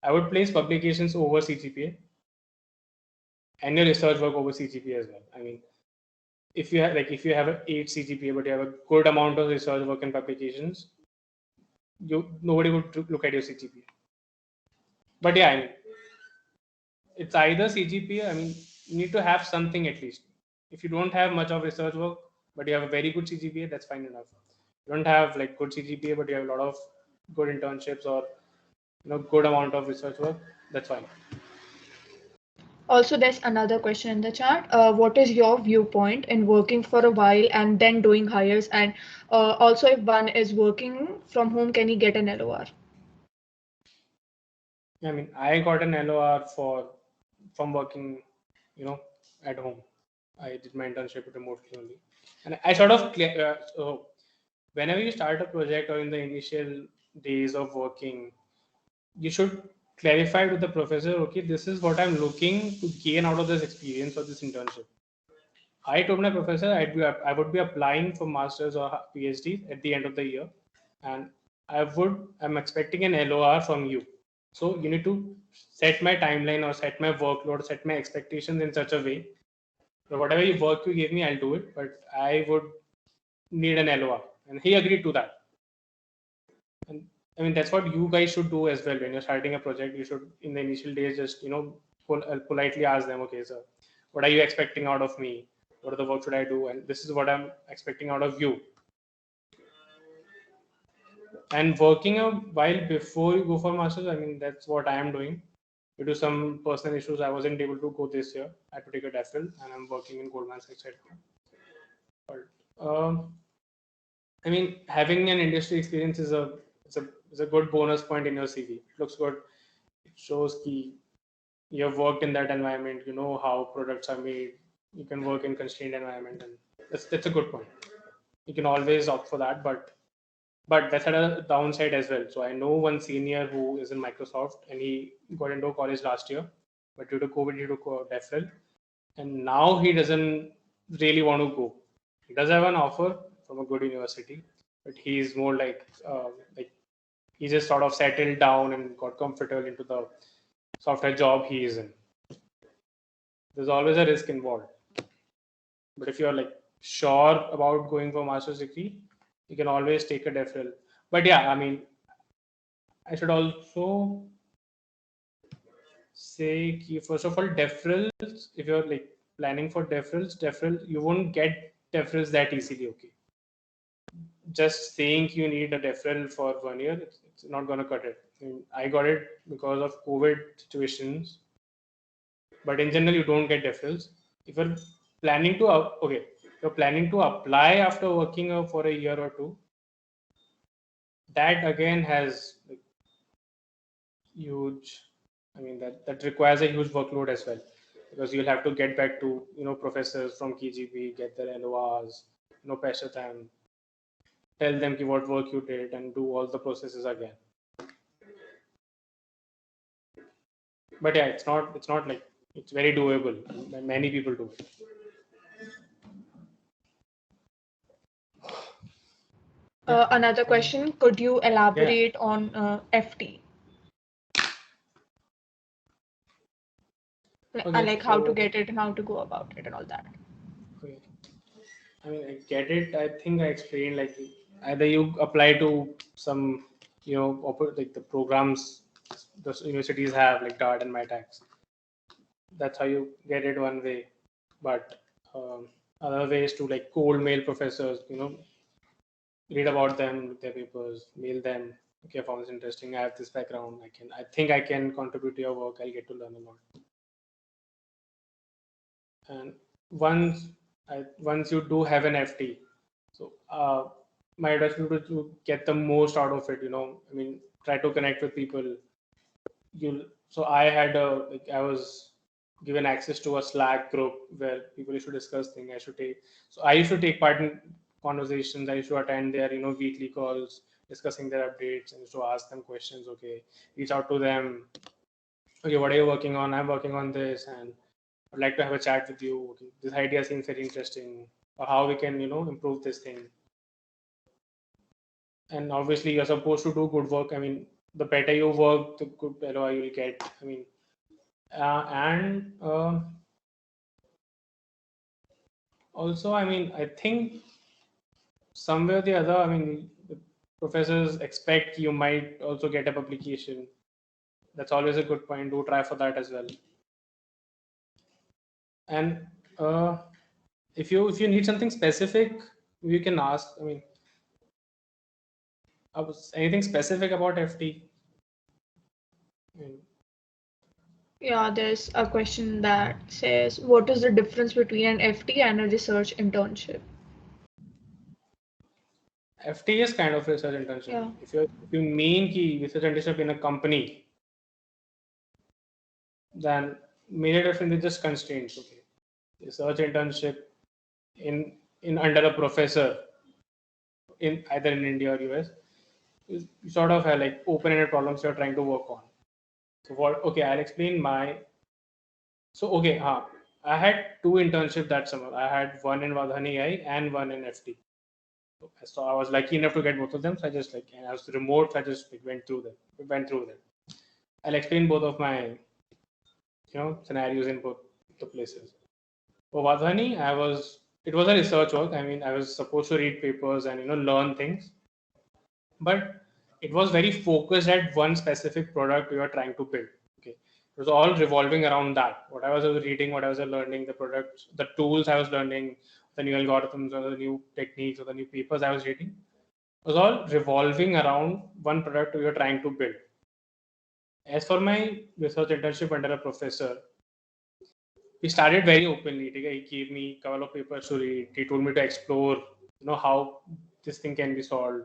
I would place publications over CGPA and your research work over CGPA as well. I mean, if you have an 8 CGPA but you have a good amount of research work and publications, nobody would look at your CGPA. But yeah, I mean, it's either CGPA. I mean, you need to have something at least. If you don't have much of research work but you have a very good CGPA, that's fine enough. You don't have good CGPA but you have a lot of good internships or good amount of research work, that's fine. Also, there's another question in the chat. What is your viewpoint in working for a while and then doing hires? And also, if one is working from home, can he get an LOR? I mean, I got an LOR from working, at home. I did my internship remotely only, and I sort of so whenever you start a project or in the initial days of working, you should clarify with the professor, okay, this is what I'm looking to gain out of this experience or this internship. I told my professor I would be applying for masters or PhD at the end of the year, and I'm expecting an LOR from you. So you need to set my timeline or set my workload, set my expectations in such a way that whatever work you give me, I'll do it, but I would need an LOR, and he agreed to that. And I mean, that's what you guys should do as well. When you're starting a project, you should, in the initial days, just politely ask them, okay, sir, what are you expecting out of me? What are the work should I do? And this is what I'm expecting out of you. And working a while before you go for masters, I mean, that's what I am doing. Due to some personal issues, I wasn't able to go this year. I had to take a DEFRIL, and I'm working in Goldman Sachs right now. But I mean, having an industry experience is a good bonus point in your CV. It looks good. It shows that you have worked in that environment. You know how products are made. You can work in constrained environment, and that's a good point. You can always opt for that, but that's at a downside as well. So I know one senior who is in Microsoft, and he got into college last year, but due to COVID, he took DEFRIL, and now he doesn't really want to go. He does have an offer from a good university, but he's more like he just sort of settled down and got comfortable into the software job he is in. There's always a risk involved, but if you're sure about going for master's degree, you can always take a DEFRIL. But yeah, I mean, I should also say, first of all, DEFRILs, if you're planning for DEFRIL, you won't get DEFRILs that easily. Okay, just saying you need a DEFRIL for 1 year, it's not going to cut it. I mean, I got it because of COVID situations, but in general, you don't get DEFRILs. If you're planning to you're planning to apply after working for a year or two, that again has huge, I mean, that requires a huge workload as well, because you'll have to get back to professors from KGB, get their LORs, pressure them, tell them what work you did, and do all the processes again. But yeah, it's not it's very doable. Many people do it. Another question, could you elaborate on FT? Okay, Like how to so get it and how to go about it and all that. okay. I mean, I get it. I think I explained like either you apply to some, like the programs the universities have, like DART and MyTax. That's how you get it one way. But other ways to like cold mail professors, read about them, their papers, mail them. Okay, I found this interesting. I have this background. I think I can contribute to your work. I'll get to learn a lot. And once you do have an FT, so my advice would be to get the most out of it. I mean, try to connect with people. So I had I was given access to a Slack group where people used to discuss things. I used to take part in conversations. I used to attend their weekly calls, discussing their updates, and used to ask them questions. Okay, reach out to them. Okay, what are you working on? I'm working on this, and I'd like to have a chat with you. Okay, this idea seems very interesting, or how we can improve this thing. And obviously, you're supposed to do good work. I mean, the better you work, the good ROI you'll get. I mean, and also, I mean, I think somewhere or the other, I mean, the professors expect you might also get a publication. That's always a good point. Do try for that as well. And if you need something specific, you can ask. I mean, anything specific about FT? Yeah, there's a question that says, what is the difference between an FT and a research internship? FT is kind of research internship. Yeah. If you mean ki research internship in a company, then major difference is just constraints. Okay, research internship in under a professor in either in India or US, you sort of have like open-ended problems you're trying to work on. So what? Okay, I'll explain my. So okay, I had two internships that summer. I had one in Vadhani AI and one in FT. So I was lucky enough to get both of them. So I just and I was remote. So I just went through them. I'll explain both of my scenarios in both the places. For Vadhani, it was a research work. I mean, I was supposed to read papers and learn things, but it was very focused at one specific product we were trying to build. Okay, it was all revolving around that. What I was reading, what I was learning, the products, the tools I was learning, the new algorithms or the new techniques or the new papers I was reading, was all revolving around one product we were trying to build. As for my research internship under a professor, we started very openly. He gave me a couple of papers to read. He told me to explore, how this thing can be solved.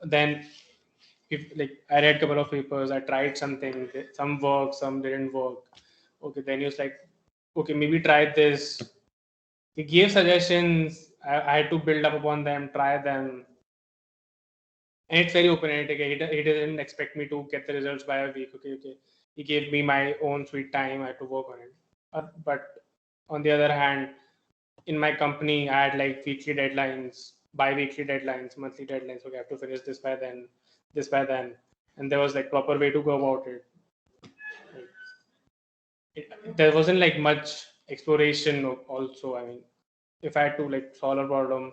Then, if like I read a couple of papers, I tried something. Some worked, some didn't work. Okay, then he was like, okay, maybe try this. He gave suggestions. I had to build up upon them, try them, and it's very open-ended. He didn't expect me to get the results by a week. Okay. He gave me my own sweet time. I had to work on it. But on the other hand, in my company, I had like weekly deadlines, bi-weekly deadlines, monthly deadlines. Okay, I have to finish this by then, and there was like proper way to go about it. There wasn't like much exploration. Also, I mean, if I had to like solve a problem,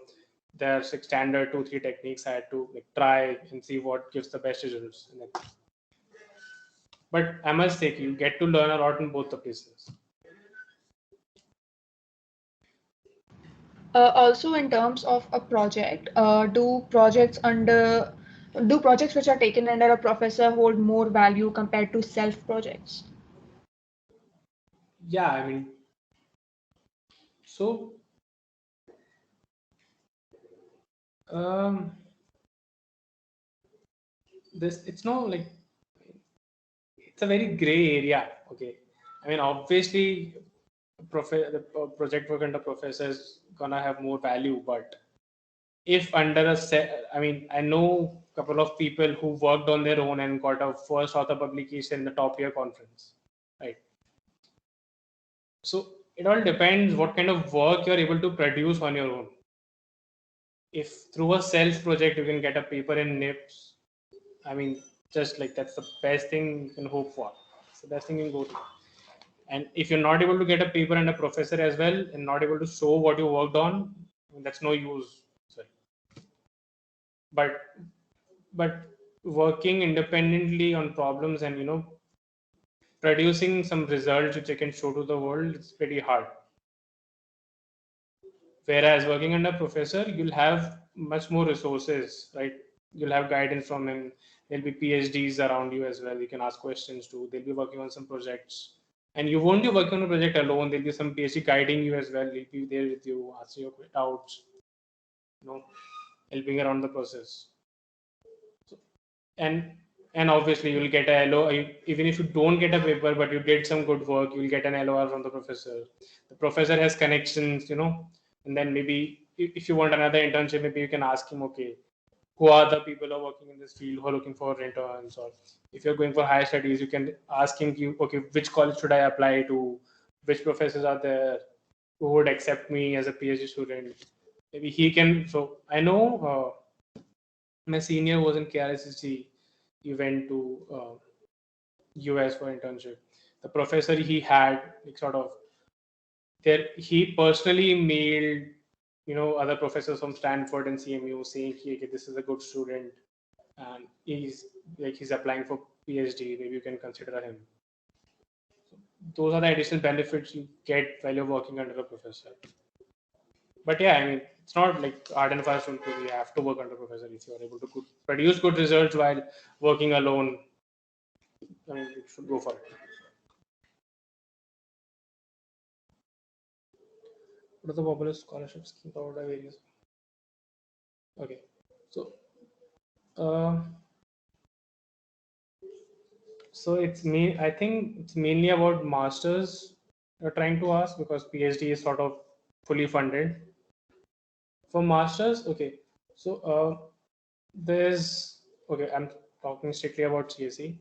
there's like standard 2-3 techniques I had to like try and see what gives the best results. But I must say, you get to learn a lot in both the places. Also, in terms of a project, do projects which are taken under a professor hold more value compared to self projects? Yeah, I mean, so um, it's no like it's a very gray area. Okay, I mean, obviously, the project work under professor is gonna have more value, but if under a set, I mean, I know a couple of people who worked on their own and got a first author publication in the top tier conference, right? So it all depends what kind of work you're able to produce on your own. if through a self project you can get a paper in NIPS, I mean, just like that's the best thing you can hope for. It's the best thing you can go to. And if you're not able to get a paper and a professor as well, and not able to show what you worked on, that's no use. Sorry. But working independently on problems and producing some results which I can show to the world, it's pretty hard. Whereas working under a professor, you'll have much more resources, right? You'll have guidance from him. There'll be PhDs around you as well. You can ask questions to. They'll be working on some projects. And you won't be working on a project alone. There'll be some PhD guiding you as well. He'll be there with you, answering your doubts, helping around the process. So, and obviously you'll get a LO. Even if you don't get a paper, but you did some good work, you'll get an LOR from the professor. The professor has connections, and then maybe if you want another internship, maybe you can ask him, okay, who are the people who are working in this field who are looking for interns? Or if you're going for higher studies, you can ask him, okay, which college should I apply to? Which professors are there who would accept me as a PhD student? Maybe he can. So I know my senior was in KRSSG. He went to US for internship. The professor he had, like, sort of, there he personally mailed other professors from Stanford and CMU saying, okay, this is a good student and he's applying for PhD, maybe you can consider him. So those are the additional benefits you get while you're working under a professor. But yeah, I mean, it's not like hard and fast rule you have to work under a professor. If you're able to produce good results while working alone, I mean, you should go for it. What are the popular scholarship schemes provided by various? Okay, so so I think it's mainly about masters you're trying to ask, because PhD is sort of fully funded. For masters, okay. So I'm talking strictly about CSE.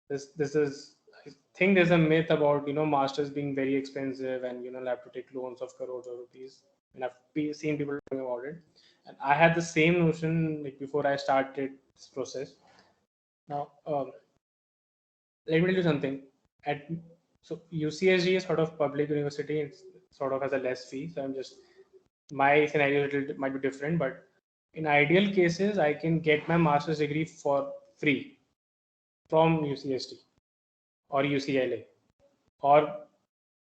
This is, I think there's a myth about masters being very expensive and you'll have to take loans of crores of rupees. And I've seen people talking about it. And I had the same notion like before I started this process. Now, let me tell you something. So UCSG is sort of public university. It sort of has a less fee. So my scenario might be different, but in ideal cases, I can get my master's degree for free from UCST or UCLA or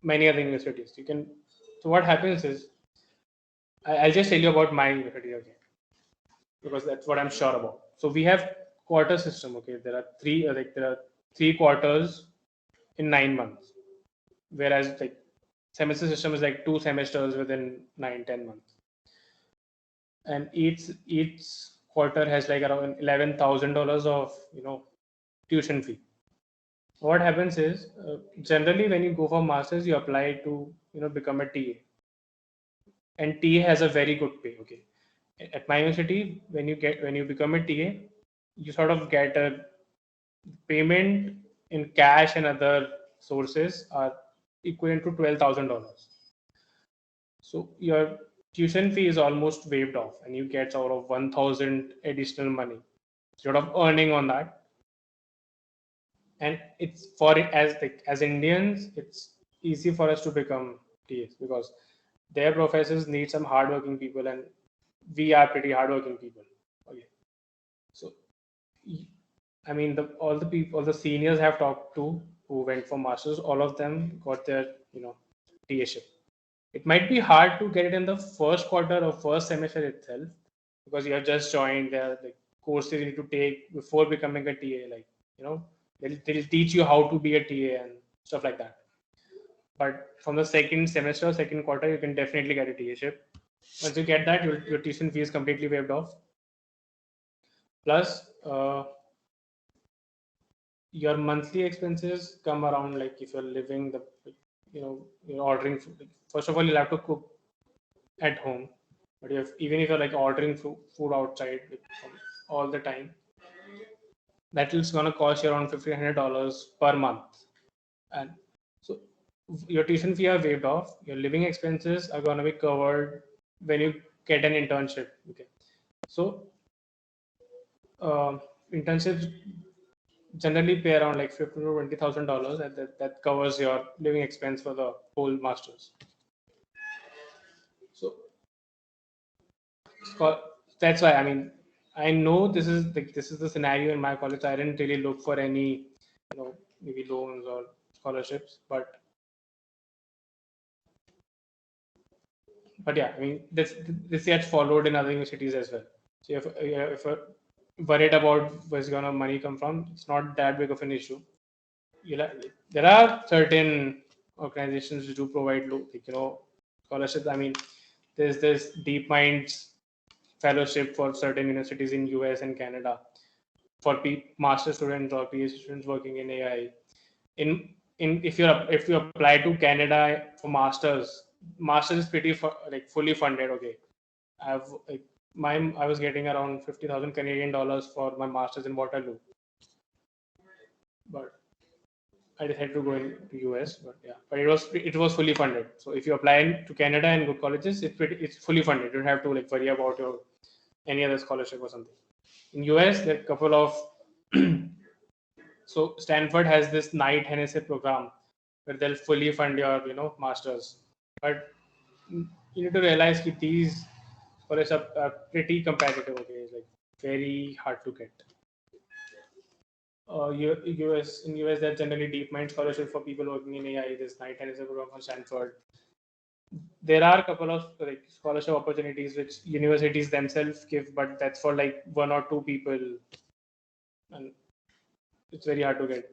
many other universities. So what happens is, I'll just tell you about my university, okay, because that's what I'm sure about. So we have quarter system, okay. There are three quarters in 9 months, whereas like semester system is like 2 semesters within 9-10 months, and each quarter has like around $11,000 of tuition fee. What happens is, generally when you go for masters, you apply to become a TA, and TA has a very good pay. Okay, at my university, when you become a TA, you sort of get a payment in cash and other sources are equivalent to $12,000. So your tuition fee is almost waived off, and you get sort of 1,000 additional money sort of earning on that. And it's as Indians, it's easy for us to become TAs because their professors need some hardworking people, and we are pretty hardworking people. Okay, so I mean, all the seniors have talked to who went for masters, all of them got their TA-ship. It might be hard to get it in the first quarter or first semester itself because you have just joined. There are like courses you need to take before becoming a TA. Like they'll teach you how to be a TA and stuff like that. But from the second semester, second quarter, you can definitely get a TA-ship. Once you get that, your tuition fee is completely waived off. Plus, your monthly expenses come around, like if you're living you're ordering food. First of all, you'll have to cook at home, but even if you're like ordering food outside all the time, that is going to cost you around $1,500 per month. And so your tuition fee are waived off, your living expenses are going to be covered when you get an internship. Okay, So internships generally pay around like $15,000 to $20,000, and that covers your living expense for the whole masters. So that's why, I mean, I know this is the scenario in my college. I didn't really look for any, maybe loans or scholarships, but yeah, I mean, this gets followed in other universities as well. So if you're worried about where's gonna money come from, it's not that big of an issue. There are certain organizations which do provide scholarships. I mean, there's this Deep Minds fellowship for certain universities in US and Canada for master students or PhD students working in AI. If you apply to Canada for masters is pretty fully funded. Okay, I was getting around 50,000 Canadian dollars for my masters in Waterloo, but I decided to go into US. But yeah, but it was fully funded. So if you apply to Canada and good colleges, it's fully funded. You don't have to worry about your any other scholarship or something. In US, there are a couple of so Stanford has this Knight NSA program where they'll fully fund your masters, but you need to realize that these scholarships are pretty competitive. Okay, it's like very hard to get. In US, there are generally DeepMind scholarships for people working in AI. This Knight NSA program from Stanford. There are a couple of scholarship opportunities which universities themselves give, but that's for one or two people, and it's very hard to get.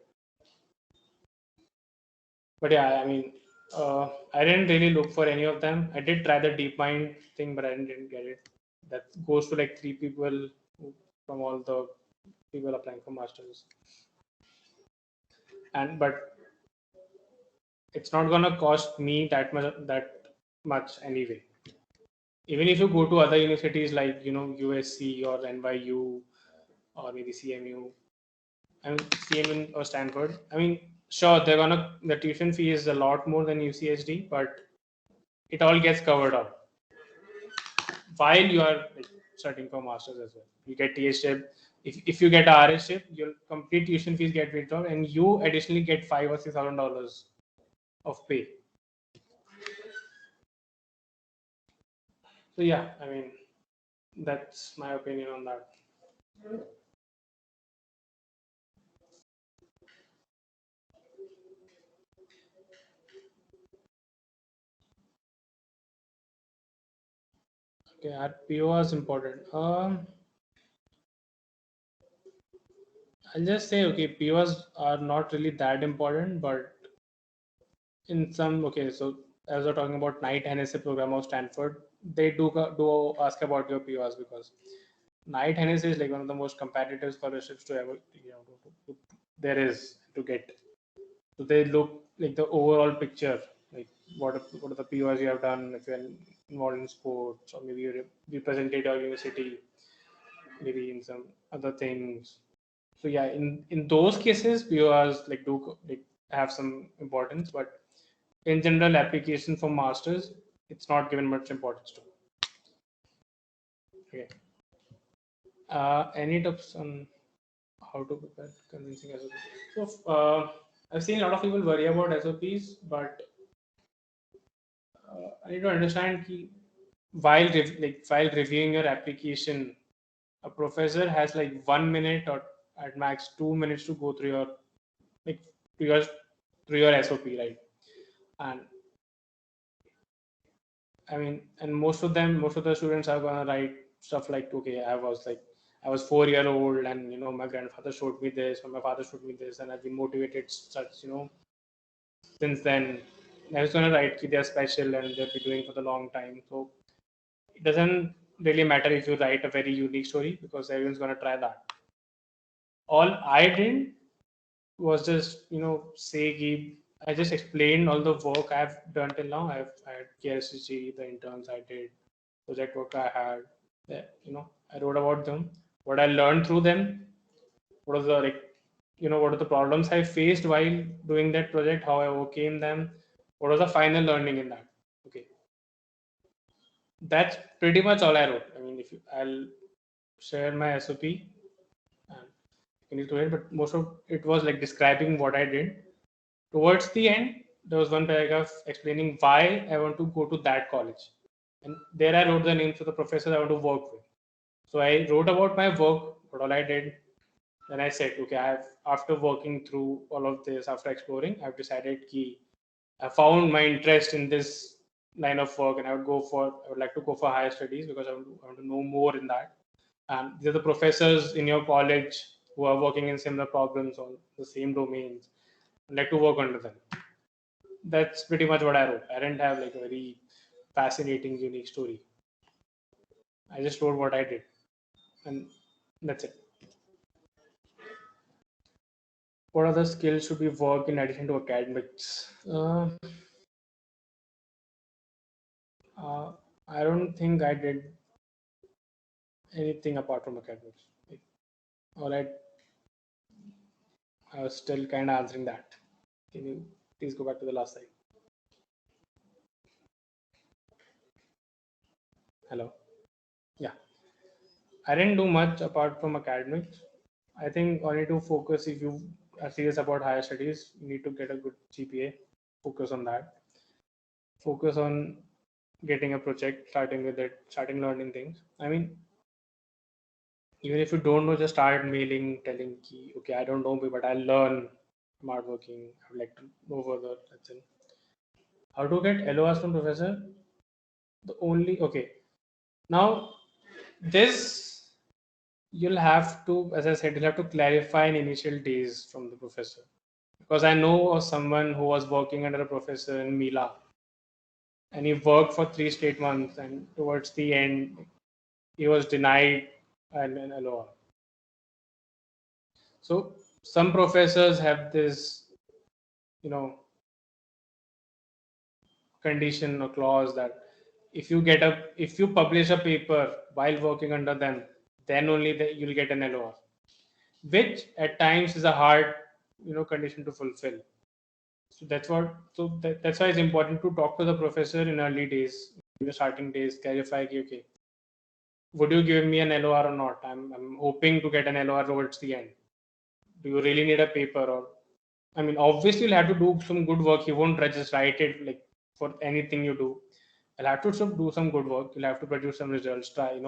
But yeah, I mean, I didn't really look for any of them. I did try the DeepMind thing, but I didn't get it. That goes to 3 people from all the people applying for masters, but it's not gonna cost me that much anyway. Even if you go to other universities like USC or NYU or maybe CMU, I mean CMU or Stanford. I mean, sure, the tuition fee is a lot more than UCSD, but it all gets covered up while you are studying for masters as well. You get THship. If you get RSship, your complete tuition fees get withdrawn, and you additionally get $5,000 or $6,000 of pay. So yeah, I mean, that's my opinion on that. Okay, our PO is important. I'll just say, okay, POs are not really that important, but in some, okay, so as we're talking about Knight NSA program of Stanford, they do ask about your POs because Knight NSA is one of the most competitive scholarships to ever, there is to get. So they look the overall picture, what are the POs you have done, if you're involved in sports, or maybe you represented your university, maybe in some other things. So yeah, in those cases, PORs do have some importance, but in general, application for masters, it's not given much importance to. Okay. Any tips on how to prepare convincing SOPs? So I've seen a lot of people worry about SOPs, but I need to understand while reviewing your application, a professor has 1 minute or at max 2 minutes to go through your through your SOP, right? And I mean, and most of the students are gonna write stuff like, okay, I was 4 year old, and my grandfather showed me this, or my father showed me this, and I've been motivated such since then. I was gonna write they're special and they'll be doing for the long time. So it doesn't really matter if you write a very unique story because everyone's gonna try that. All I did was just say I just explained all the work I've done till now. I had KSG, the interns I did, project work I had. I wrote about them, what I learned through them, what was the what are the problems I faced while doing that project, how I overcame them, what was the final learning in that. Okay, that's pretty much all I wrote. I mean, share my SOP. And you need to read, but most of it was like describing what I did. Towards the end, there was one paragraph explaining why I want to go to that college. And there I wrote the names of the professors I want to work with. So I wrote about my work, what all I did. Then I said, okay, after working through all of this, after exploring, I've decided that I found my interest in this line of work, and I would like to go for higher studies because I want to know more in that. These are the professors in your college who are working in similar problems on the same domains. I'd like to work under them. That's pretty much what I wrote. I didn't have like a very fascinating, unique story. I just wrote what I did, and that's it. What other skills should we work in addition to academics? I don't think I did anything apart from academics. All I was still kind of answering that. Can you please go back to the last slide? Hello. Yeah, I didn't do much apart from academics. I think I need to focus. If you are serious about higher studies, you need to get a good GPA. Focus on that. Focus on getting a project, starting with it, starting learning things. I mean, even if you don't know, just start mailing, telling, okay, I don't know, but I'll learn. I'm hardworking. I would like to know further. That's it. How to get LORs from professor? Okay. Now, this you'll have to, as I said, you'll have to clarify in initial days from the professor. Because I know of someone who was working under a professor in Mila, and he worked for 3 straight months, and towards the end, he was denied an LOR. So some professors have this, condition or clause that if you publish a paper while working under them, then only you'll get an LOR, which at times is a hard, condition to fulfill. So that's why it's important to talk to the professor in early days, in the starting days, clarify, okay, would you give me an LOR or not? I'm hoping to get an LOR towards the end. Do you really need a paper? Or, I mean, obviously you'll have to do some good work. You won't just write it like for anything you do. You'll have to do some good work. You'll have to produce some results, try,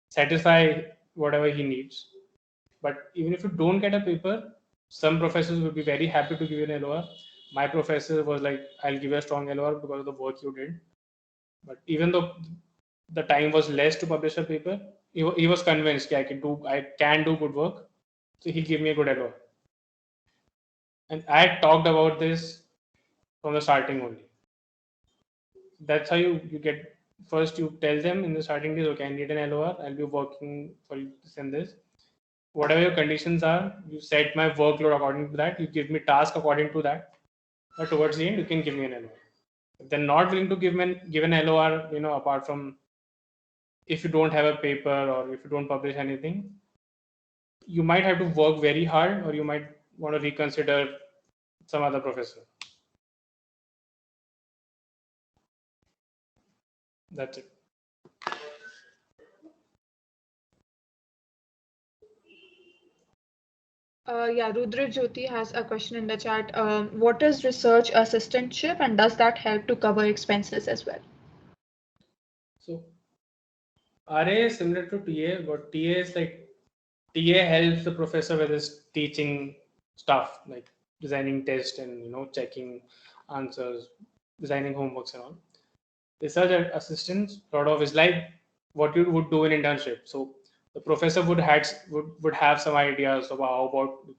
satisfy whatever he needs. But even if you don't get a paper, some professors will be very happy to give you an LOR. My professor was like, I'll give you a strong LOR because of the work you did. But even though the time was less to publish a paper, he was convinced I can do good work. So he gave me a good LOR. And I had talked about this from the starting only. That's how you get, first you tell them in the starting days, okay, I need an LOR, I'll be working for this and this. Whatever your conditions are, you set my workload according to that, you give me task according to that. But towards the end, you can give me an LOR. If they're not willing to give an LOR, apart from if you don't have a paper or if you don't publish anything, you might have to work very hard, or you might want to reconsider some other professor. That's it. Rudra Jyoti has a question in the chat. What is research assistantship, and does that help to cover expenses as well? So RA is similar to TA, but TA is like, TA helps the professor with his teaching stuff, like designing tests and checking answers, designing homeworks and all. Research assistants sort of is like what you would do in internship. So the professor would have some ideas about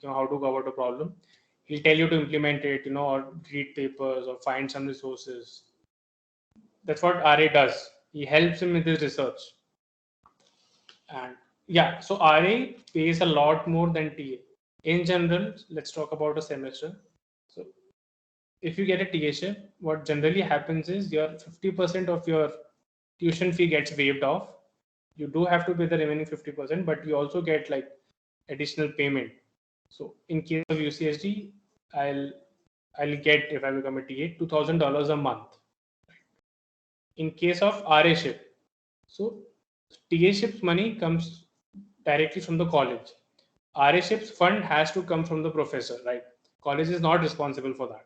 how to go about a problem. He'll tell you to implement it, or read papers or find some resources. That's what RA does. He helps him with his research. And yeah, so RA pays a lot more than TA. In general, let's talk about a semester. So if you get a TA, what generally happens is your 50% of your tuition fee gets waived off. You do have to pay the remaining 50%, but you also get like additional payment. So in case of UCSD, I'll get, if I become a TA, $2,000 a month. In case of RA ship, so TA ship's money comes directly from the college. RA-ship's fund has to come from the professor, right? College is not responsible for that.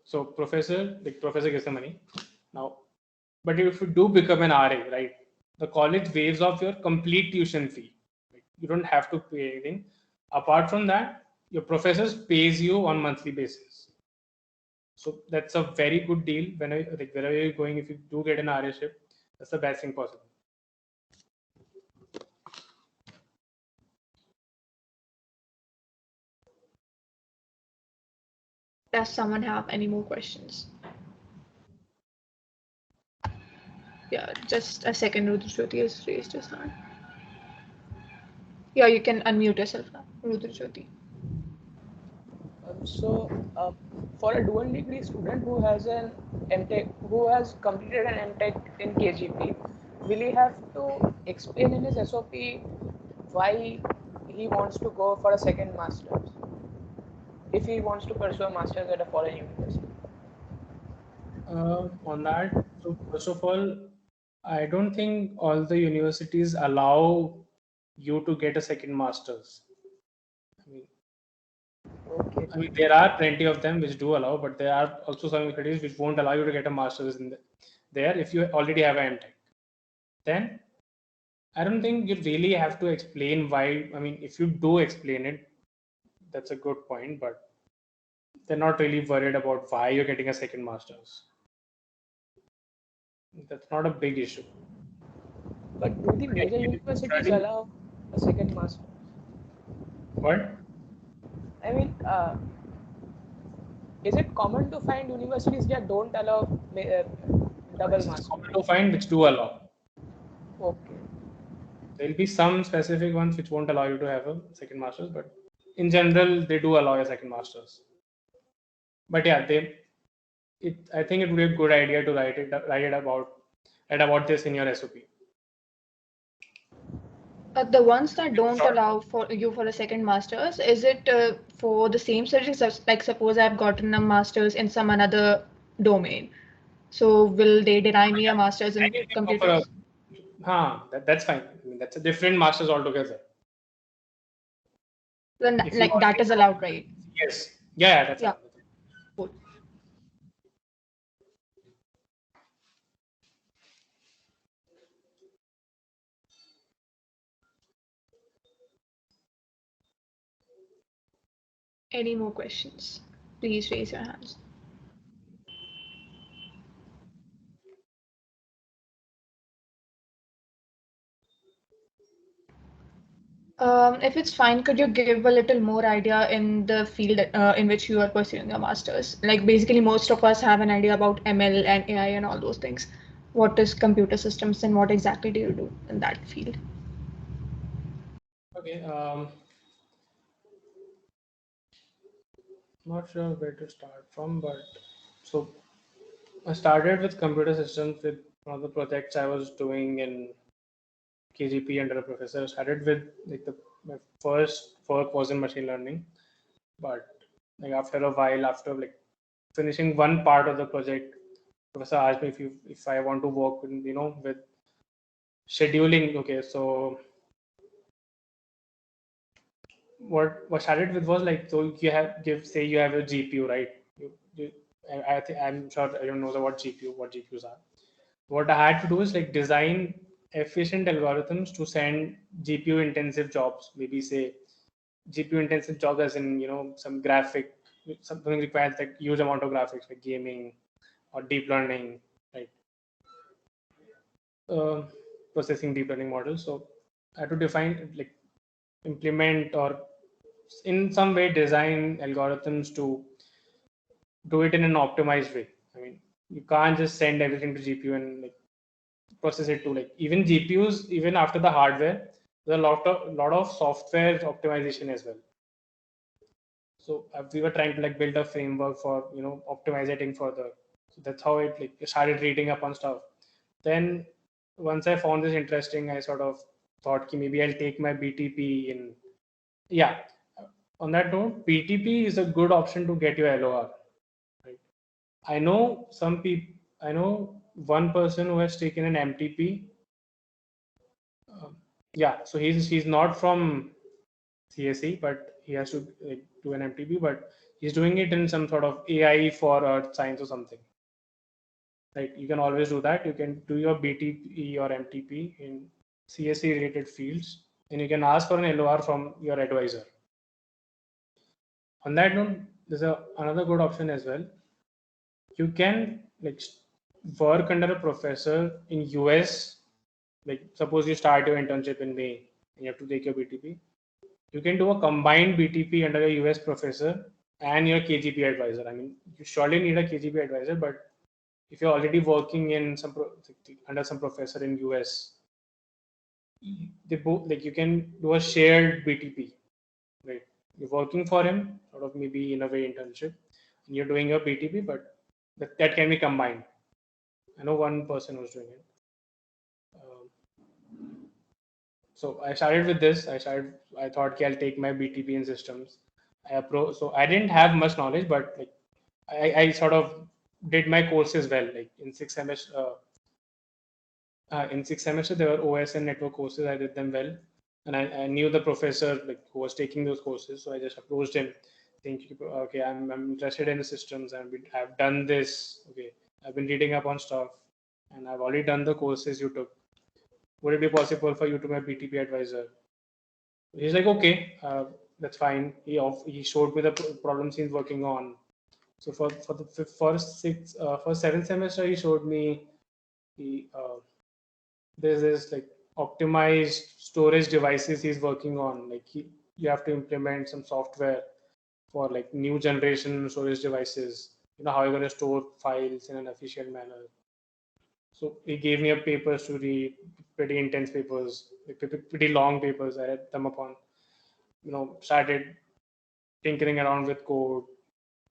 So professor gives the money now, but if you do become an RA, right, the college waives off your complete tuition fee. You don't have to pay anything. Apart from that, your professors pays you on monthly basis. So that's a very good deal. Wherever you're going, if you do get an RA-ship, that's the best thing possible. Does someone have any more questions? Yeah, just a second. Rudrajyoti has raised his hand. Yeah, you can unmute yourself now, Rudrajyoti. For a dual degree student who has an MTech, who has completed an MTech in KGP, will he have to explain in his SOP why he wants to go for a second master's if he wants to pursue a master's at a foreign university? On that, so first of all, I don't think all the universities allow you to get a second master's. I mean, there are plenty of them which do allow, but there are also some universities which won't allow you to get a master's in there if you already have an MTech. Then I don't think you really have to explain why. I mean, if you do explain it, that's a good point, but they're not really worried about why you're getting a second master's. That's not a big issue. But do the major universities allow a second master's? What? I mean, is it common to find universities that don't allow double It's masters? common to find which do allow. Okay. There'll be some specific ones which won't allow you to have a second master's, but in general, they do allow a second master's. But yeah, I think it would be a good idea to write about this in your SOP. The ones that don't allow for you for a second master's, is it for the same subjects? Like suppose I've gotten a master's in some another domain, so will they deny me a master's in computers? That's fine. I mean, that's a different master's altogether. Then like that is allowed, right? Yes. Yeah, that's allowed. Cool. Any more questions? Please raise your hands. If it's fine, could you give a little more idea in the field in which you are pursuing your master's? Like basically most of us have an idea about ML and AI and all those things. What is computer systems and what exactly do you do in that field? Okay. Not sure where to start from, but so I started with computer systems with one of the projects I was doing in KGP under a professor. I started with my first work was in machine learning, but like after a while, after like finishing one part of the project, professor asked me if I want to work with scheduling. Okay, so what started with was like, so you have say you have a GPU, right? I think I'm sure everyone knows about what GPUs are. What I had to do is like design efficient algorithms to send GPU intensive jobs, maybe say GPU intensive jobs as in something requires like huge amount of graphics like gaming or deep learning, right? Processing deep learning models. So I had to define like implement or in some way design algorithms to do it in an optimized way. I mean, you can't just send everything to GPU and like process it to like even GPUs, even after the hardware, there's a lot of software optimization as well. So we were trying to like build a framework for optimizing further. So that's how it like started reading up on stuff. Then once I found this interesting, I sort of thought ki maybe I'll take my BTP in. Yeah. On that note, BTP is a good option to get your LOR. Right. I know one person who has taken an MTP. Yeah, so he's not from CSE, but he has to do an MTP, but he's doing it in some sort of AI for earth science or something. Right, you can always do that. You can do your BTP or MTP in CSE related fields, and you can ask for an LOR from your advisor. On that note, there's another good option as well. You can work under a professor in US. Like suppose you start your internship in May and you have to take your BTP. You can do a combined BTP under a US professor and your KGP advisor. I mean, you surely need a KGP advisor, but if you're already working in under some professor in US, they both you can do a shared BTP, right? You're working for him, sort of maybe in a way internship, and you're doing your BTP, but that can be combined. I know one person who's doing it. So I started with this. I thought, okay, I'll take my BTP in systems. So I didn't have much knowledge, but I sort of did my courses well. Like in 6 semester, there were OS and network courses. I did them well, and I knew the professor who was taking those courses. So I just approached him, thinking, okay, I'm interested in the systems, and I've done this. Okay, I've been reading up on stuff, and I've already done the courses you took. Would it be possible for you to be my BTP advisor? He's like, okay, that's fine. He showed me the problems he's working on. So for the first 7th semester, he showed me there's this optimized storage devices he's working on. You have to implement some software for new generation storage devices. You know how you're going to store files in an efficient manner. So he gave me a papers to read, pretty intense papers, pretty long papers. I read them upon. Started tinkering around with code,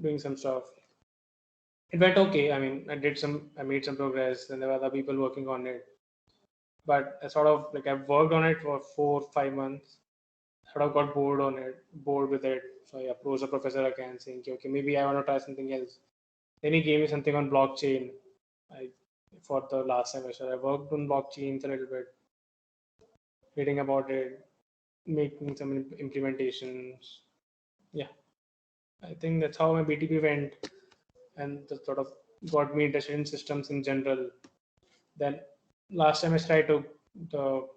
doing some stuff. It went okay. I mean, I made some progress, and there were other people working on it. But I sort of I've worked on it for 4-5 months. Sort of got bored with it. So I approached the professor again, saying, okay, maybe I want to try something else. Then he gave me something on blockchain. For the last semester, I worked on blockchains a little bit, reading about it, making some implementations. Yeah, I think that's how my BTP went, and that sort of got me interested in systems in general. Then last semester I took the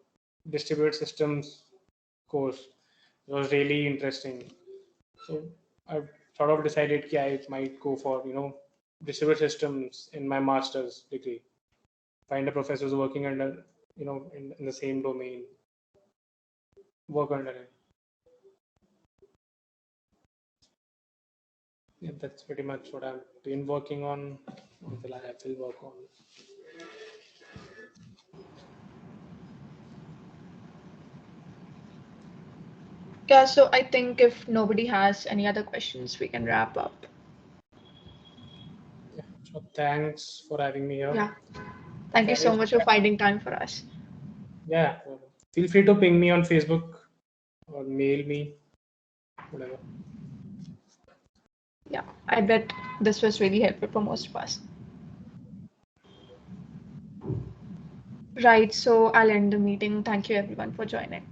distributed systems course. It was really interesting. So I sort of decided that I might go for distributed systems in my master's degree. Find a professor who's working under in the same domain. Work under it. Yeah, that's pretty much what I've been working on until I will work on. Yeah, so I think if nobody has any other questions, we can wrap up. Yeah, so thanks for having me here. Yeah, thank you so much for finding time for us. Yeah, feel free to ping me on Facebook or mail me, whatever. Yeah, I bet this was really helpful for most of us. Right, so I'll end the meeting. Thank you everyone for joining.